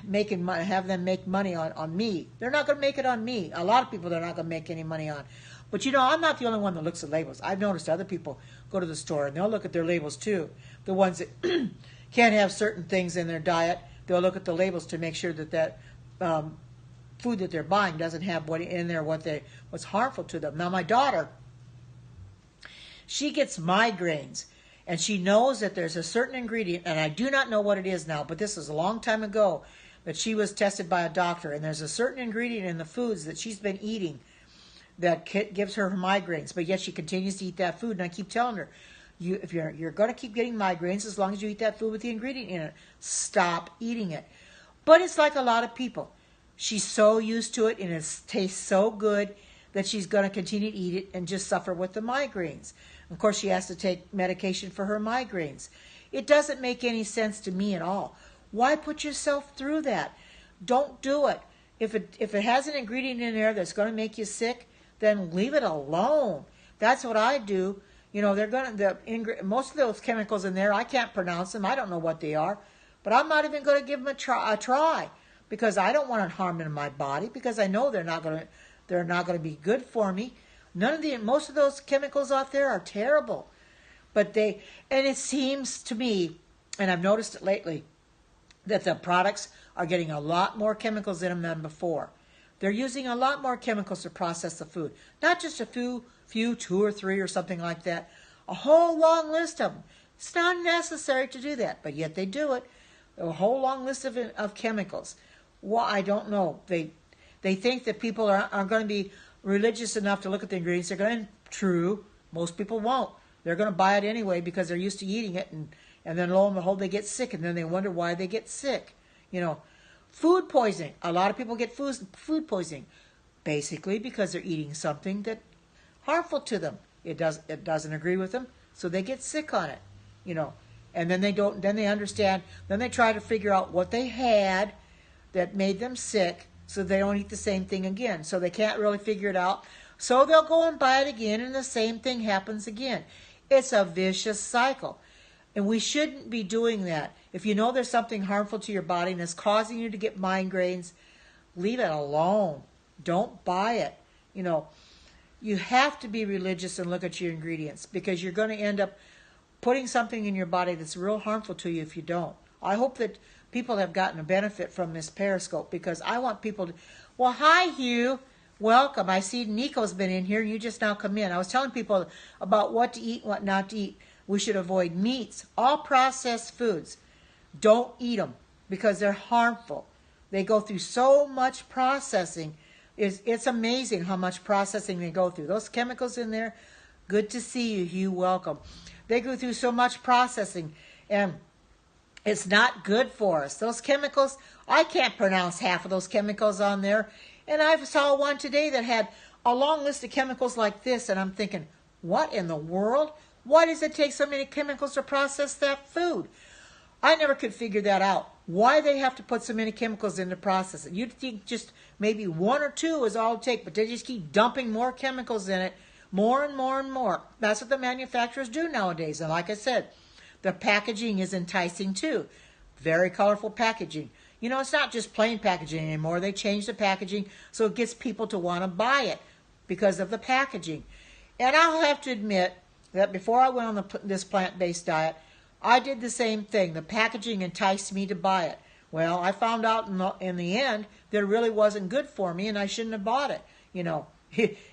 making money, have them make money on me. They're not going to make it on me. A lot of people they're not going to make any money on. But I'm not the only one that looks at labels. I've noticed other people go to the store and they'll look at their labels too. The ones that can't have certain things in their diet, they'll look at the labels to make sure that food that they're buying doesn't have what in there what's harmful to them. Now my daughter, she gets migraines. And she knows that there's a certain ingredient, and I do not know what it is now, but this is a long time ago that she was tested by a doctor, and there's a certain ingredient in the foods that she's been eating that gives her migraines, but yet she continues to eat that food. And I keep telling her, if you're going to keep getting migraines as long as you eat that food with the ingredient in it, stop eating it. But it's like a lot of people. She's so used to it, and it tastes so good that she's going to continue to eat it and just suffer with the migraines. Of course, she has to take medication for her migraines. It doesn't make any sense to me at all. Why put yourself through that? Don't do it. If it has an ingredient in there that's going to make you sick, then leave it alone. That's what I do. Most of those chemicals in there, I can't pronounce them. I don't know what they are. But I'm not even going to give them a try because I don't want to harm them in my body because I know they're not going to be good for me. Most of those chemicals out there are terrible. And it seems to me, and I've noticed it lately, that the products are getting a lot more chemicals in them than before. They're using a lot more chemicals to process the food. Not just a few, 2 or 3 or something like that. A whole long list of them. It's not necessary to do that, but yet they do it. A whole long list of chemicals. Well, I don't know. They think that people are going to be religious enough to look at the ingredients. They're going to, true, most people won't. They're going to buy it anyway because they're used to eating it, and then lo and behold, they get sick, and then they wonder why they get sick. Food poisoning. A lot of people get food poisoning, basically because they're eating something that's harmful to them. It doesn't agree with them, so they get sick on it. And then they understand. Then they try to figure out what they had that made them sick, so they don't eat the same thing again. So they can't really figure it out. So they'll go and buy it again, and the same thing happens again. It's a vicious cycle. And we shouldn't be doing that. If you know there's something harmful to your body and it's causing you to get migraines, leave it alone. Don't buy it. You have to be religious and look at your ingredients because you're going to end up putting something in your body that's real harmful to you if you don't. I hope that people have gotten a benefit from this Periscope because I want people to... Well, hi, Hugh. Welcome. I see Nico's been in here and you just now come in. I was telling people about what to eat and what not to eat. We should avoid meats, all processed foods. Don't eat them because they're harmful. They go through so much processing. It's amazing how much processing they go through. Those chemicals in there, good to see you, Hugh. Welcome. They go through so much processing and it's not good for us. Those chemicals, I can't pronounce half of those chemicals on there. And I saw one today that had a long list of chemicals like this. And I'm thinking, what in the world? Why does it take so many chemicals to process that food? I never could figure that out. Why they have to put so many chemicals in to process it. You'd think just maybe 1 or 2 is all it takes. But they just keep dumping more chemicals in it. More and more and more. That's what the manufacturers do nowadays. And like I said, the packaging is enticing too. Very colorful packaging. It's not just plain packaging anymore. They change the packaging so it gets people to want to buy it because of the packaging. And I'll have to admit that before I went on this plant-based diet, I did the same thing. The packaging enticed me to buy it. Well, I found out in the end that it really wasn't good for me and I shouldn't have bought it.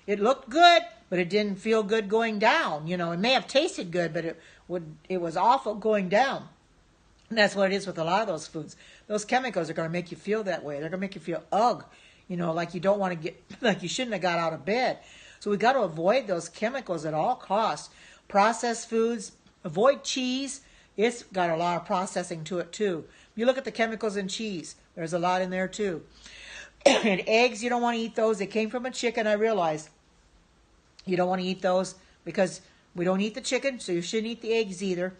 It looked good, but it didn't feel good going down. It may have tasted good, but it was awful going down. And that's what it is with a lot of those foods. Those chemicals are going to make you feel that way. They're going to make you feel like you don't want to get, like you shouldn't have got out of bed. So we got to avoid those chemicals at all costs. Processed foods, avoid cheese. It's got a lot of processing to it too. You look at the chemicals in cheese. There's a lot in there too. And eggs, you don't want to eat those. They came from a chicken, I realize. You don't want to eat those because we don't eat the chicken, so you shouldn't eat the eggs either.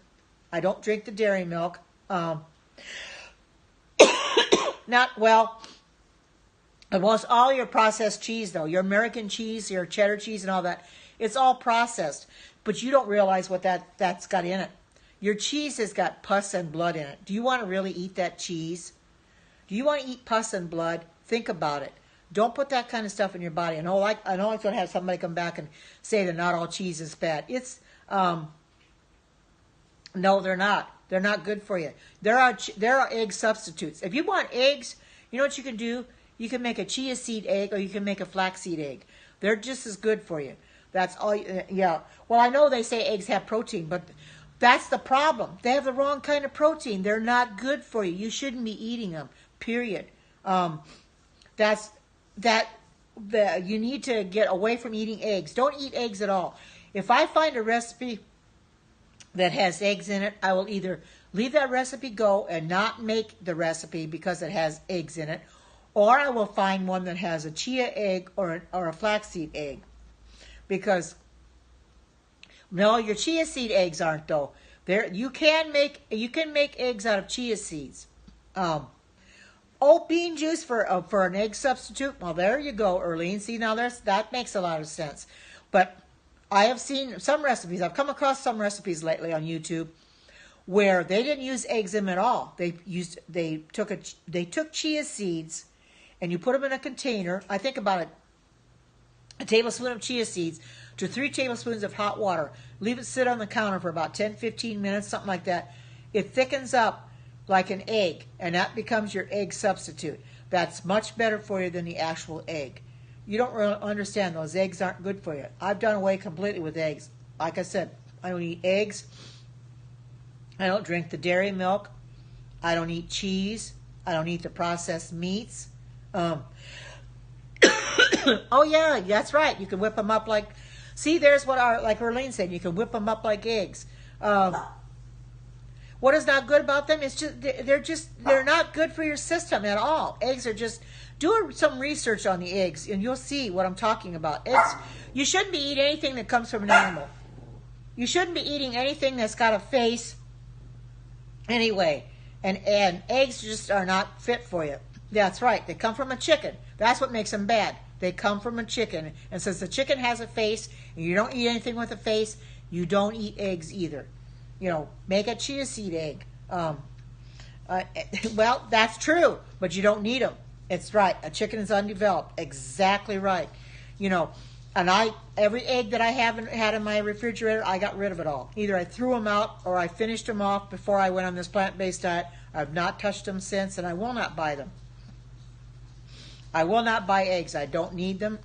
I don't drink the dairy milk. Almost all your processed cheese, though, your American cheese, your cheddar cheese and all that, it's all processed. But you don't realize what that's got in it. Your cheese has got pus and blood in it. Do you want to really eat that cheese? Do you want to eat pus and blood? Think about it. Don't put that kind of stuff in your body. I know I'm going to have somebody come back and say that not all cheese is bad. No, they're not. They're not good for you. There are egg substitutes. If you want eggs, you know what you can do? You can make a chia seed egg or you can make a flaxseed egg. They're just as good for you. That's all. Yeah. Well, I know they say eggs have protein, but that's the problem. They have the wrong kind of protein. They're not good for you. You shouldn't be eating them. Period. You need to get away from eating eggs. Don't eat eggs at all. If I find a recipe that has eggs in it, I will either leave that recipe go and not make the recipe because it has eggs in it, or I will find one that has a chia egg or a flaxseed egg. Because no, your chia seed eggs aren't though. You can make eggs out of chia seeds. Oat bean juice for an egg substitute. Well, there you go, Erlene. See, now that makes a lot of sense. But I have seen some recipes. I've come across some recipes lately on YouTube where they didn't use eggs in them at all. They took chia seeds and you put them in a container. I think about a tablespoon of chia seeds to 3 tablespoons of hot water. Leave it sit on the counter for about 10-15 minutes, something like that. It thickens up like an egg, and that becomes your egg substitute. That's much better for you than the actual egg. You don't really understand. Those eggs aren't good for you. I've done away completely with eggs. Like I said, I don't eat eggs. I don't drink the dairy milk. I don't eat cheese. I don't eat the processed meats. Oh yeah, that's right. You can whip them up like. See, there's like Erlene said. You can whip them up like eggs. What is not good about them? It's they're not good for your system at all. Eggs are just. Do some research on the eggs, and you'll see what I'm talking about. You shouldn't be eating anything that comes from an animal. You shouldn't be eating anything that's got a face. Anyway, and eggs just are not fit for you. That's right. They come from a chicken. That's what makes them bad. They come from a chicken, and since the chicken has a face, and you don't eat anything with a face, you don't eat eggs either. You know, make a chia seed egg. Well, that's true, but you don't need them. It's right. A chicken is undeveloped. Exactly right. You know, and every egg that I haven't had in my refrigerator, I got rid of it all. Either I threw them out or I finished them off before I went on this plant-based diet. I've not touched them since, and I will not buy them. I will not buy eggs. I don't need them.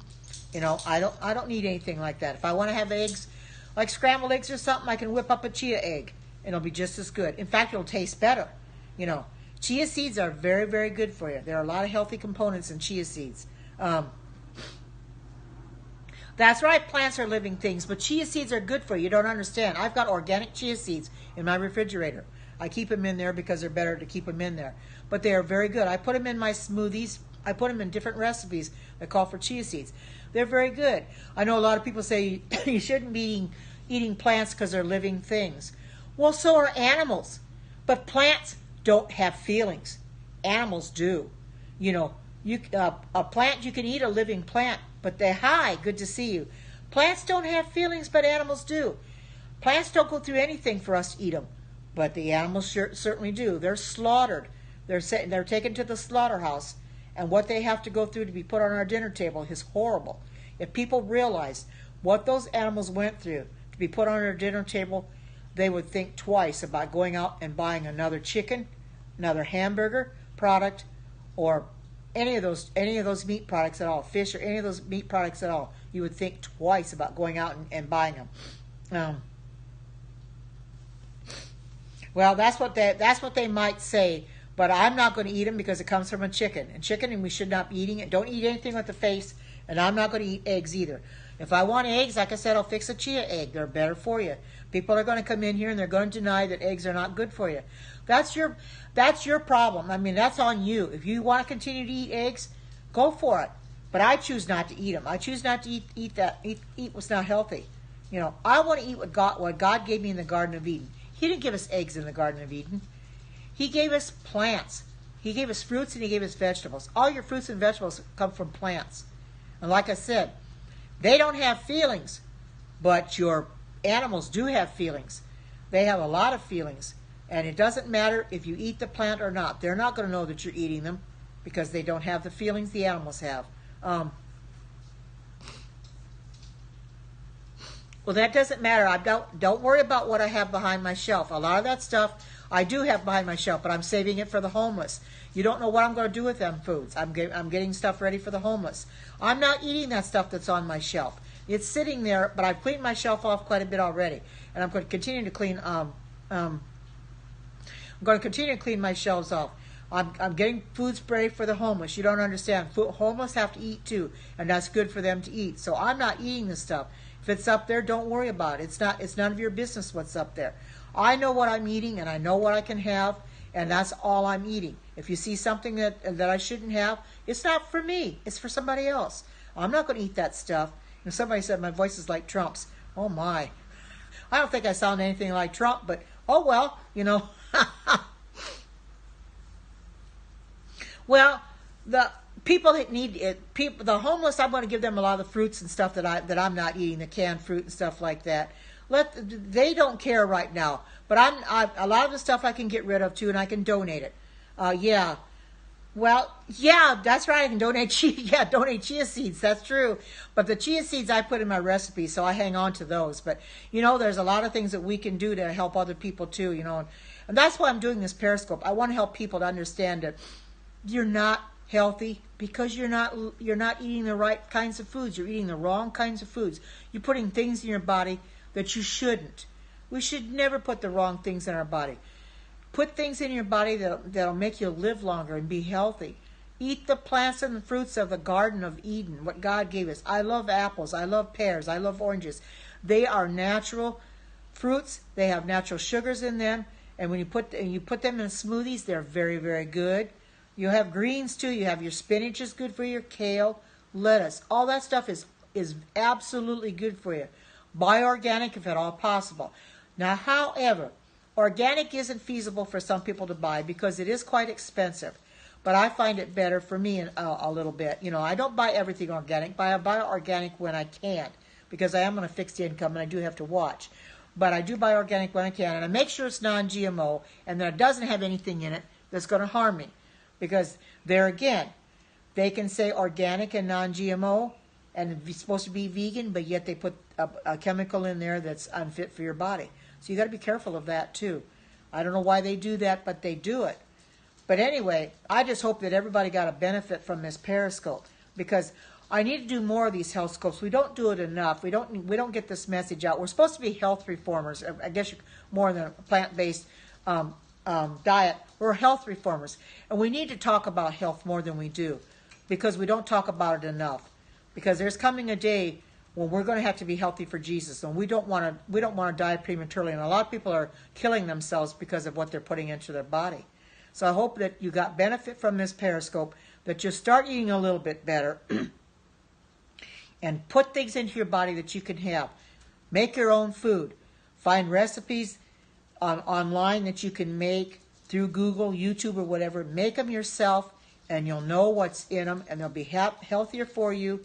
You know, I don't need anything like that. If I want to have eggs, like scrambled eggs or something, I can whip up a chia egg, and it'll be just as good. In fact, it'll taste better. You know, chia seeds are very, very good for you. There are a lot of healthy components in chia seeds. That's right, plants are living things, but chia seeds are good for you. You don't understand. I've got organic chia seeds in my refrigerator. I keep them in there because they're better to keep them in there. But they are very good. I put them in my smoothies. I put them in different recipes that call for chia seeds. They're very good. I know a lot of people say you shouldn't be eating plants because they're living things. Well, so are animals. But plants don't have feelings. Animals do. You know, a plant, you can eat a living plant, but they're hi, good to see you. Plants don't have feelings, but animals do. Plants don't go through anything for us to eat them, but the animals certainly do. They're slaughtered. They're taken to the slaughterhouse, and what they have to go through to be put on our dinner table is horrible. If people realized what those animals went through to be put on our dinner table, they would think twice about going out and buying another chicken, another hamburger product, or any of those meat products at all, fish or any of those meat products at all. You would think twice about going out and buying them. Well, that's what they might say, but I'm not going to eat them because it comes from a chicken. And we should not be eating it. Don't eat anything with the face, and I'm not going to eat eggs either. If I want eggs, like I said, I'll fix a chia egg. They're better for you. People are going to come in here and they're going to deny that eggs are not good for you. That's your problem. I mean, that's on you. If you want to continue to eat eggs, go for it. But I choose not to eat them. I choose not to eat what's not healthy. You know, I want to eat what God gave me in the Garden of Eden. He didn't give us eggs in the Garden of Eden. He gave us plants. He gave us fruits and he gave us vegetables. All your fruits and vegetables come from plants. And like I said, they don't have feelings, but your animals do have feelings. They have a lot of feelings. And it doesn't matter if you eat the plant or not. They're not going to know that you're eating them because they don't have the feelings the animals have. Well, that doesn't matter. Don't worry about what I have behind my shelf. A lot of that stuff I do have behind my shelf, but I'm saving it for the homeless. You don't know what I'm going to do with them foods. I'm getting stuff ready for the homeless. I'm not eating that stuff that's on my shelf. It's sitting there, but I've cleaned my shelf off quite a bit already, and I'm going to continue to clean. I'm going to continue to clean my shelves off. I'm getting foods ready for the homeless. You don't understand. Homeless have to eat too, and that's good for them to eat. So I'm not eating this stuff. If it's up there, don't worry about it. It's none of your business what's up there. I know what I'm eating, and I know what I can have, and that's all I'm eating. If you see something that I shouldn't have, it's not for me. It's for somebody else. I'm not going to eat that stuff. And somebody said my voice is like Trump's. Oh my. I don't think I sound anything like Trump, but oh well, you know. Well, the people that need it, the homeless, I'm going to give them a lot of the fruits and stuff that I'm not eating, the canned fruit and stuff like that. They don't care right now, but a lot of the stuff I can get rid of too, and I can donate it. Yeah. Well, yeah, that's right. I can donate donate chia seeds. That's true. But the chia seeds I put in my recipe, so I hang on to those. But you know, there's a lot of things that we can do to help other people too. You know, and that's why I'm doing this Periscope. I want to help people to understand that you're not healthy because you're not eating the right kinds of foods. You're eating the wrong kinds of foods. You're putting things in your body that you shouldn't. We should never put the wrong things in our body. Put things in your body that'll make you live longer and be healthy. Eat the plants and the fruits of the Garden of Eden, what God gave us. I love apples. I love pears. I love oranges. They are natural fruits. They have natural sugars in them. And when you put them in smoothies, they're very, very good. You have greens too. You have your spinach is good for your kale, lettuce. All that stuff is absolutely good for you. Buy organic if at all possible. Now, however, organic isn't feasible for some people to buy because it is quite expensive. But I find it better for me a little bit. You know, I don't buy everything organic, but I buy organic when I can because I am on a fixed income and I do have to watch. But I do buy organic when I can, and I make sure it's non-GMO and that it doesn't have anything in it that's going to harm me. Because there again, they can say organic and non-GMO and it's supposed to be vegan, but yet they put a chemical in there that's unfit for your body. So you got to be careful of that too. I don't know why they do that, but they do it. But anyway, I just hope that everybody got a benefit from this Periscope because I need to do more of these health scopes. We don't do it enough. We don't get this message out. We're supposed to be health reformers. I guess more than a plant-based diet. We're health reformers, and we need to talk about health more than we do because we don't talk about it enough. Because there's coming a day when we're going to have to be healthy for Jesus, and we don't want to die prematurely. And a lot of people are killing themselves because of what they're putting into their body. So I hope that you got benefit from this Periscope, that you start eating a little bit better, and put things into your body that you can have. Make your own food. Find recipes online that you can make through Google, YouTube, or whatever. Make them yourself, and you'll know what's in them, and they'll be healthier for you,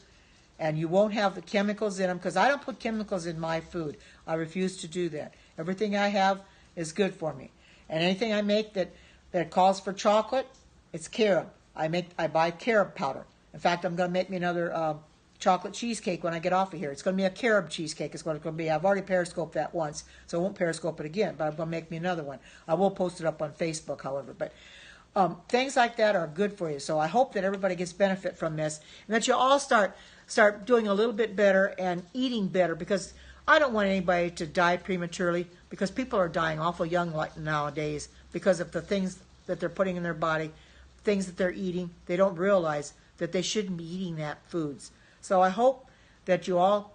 and you won't have the chemicals in them, because I don't put chemicals in my food. I refuse to do that. Everything I have is good for me. And anything I make that calls for chocolate, it's carob. I buy carob powder. In fact, I'm going to make me another chocolate cheesecake when I get off of here. It's going to be a carob cheesecake is what it's going to be. I've already Periscoped that once, so I won't Periscope it again, but I'm going to make me another one. I will post it up on Facebook, however. But things like that are good for you. So I hope that everybody gets benefit from this, and that you all start doing a little bit better and eating better, because I don't want anybody to die prematurely, because people are dying awful young like nowadays because of the things that they're putting in their body, things that they're eating. They don't realize that they shouldn't be eating that foods. So I hope that you all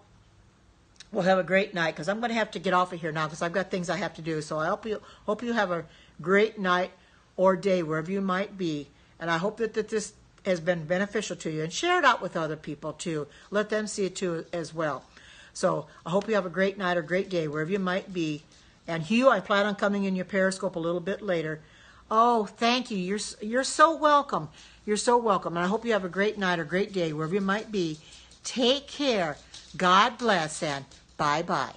will have a great night, because I'm going to have to get off of here now because I've got things I have to do. So I hope you have a great night or day wherever you might be, and I hope that this has been beneficial to you, and share it out with other people too. Let them see it too as well. So I hope you have a great night or great day wherever you might be. And Hugh, I plan on coming in your Periscope a little bit later. Oh, thank you. You're so welcome. You're so welcome. And I hope you have a great night or great day wherever you might be. Take care. God bless, and bye-bye.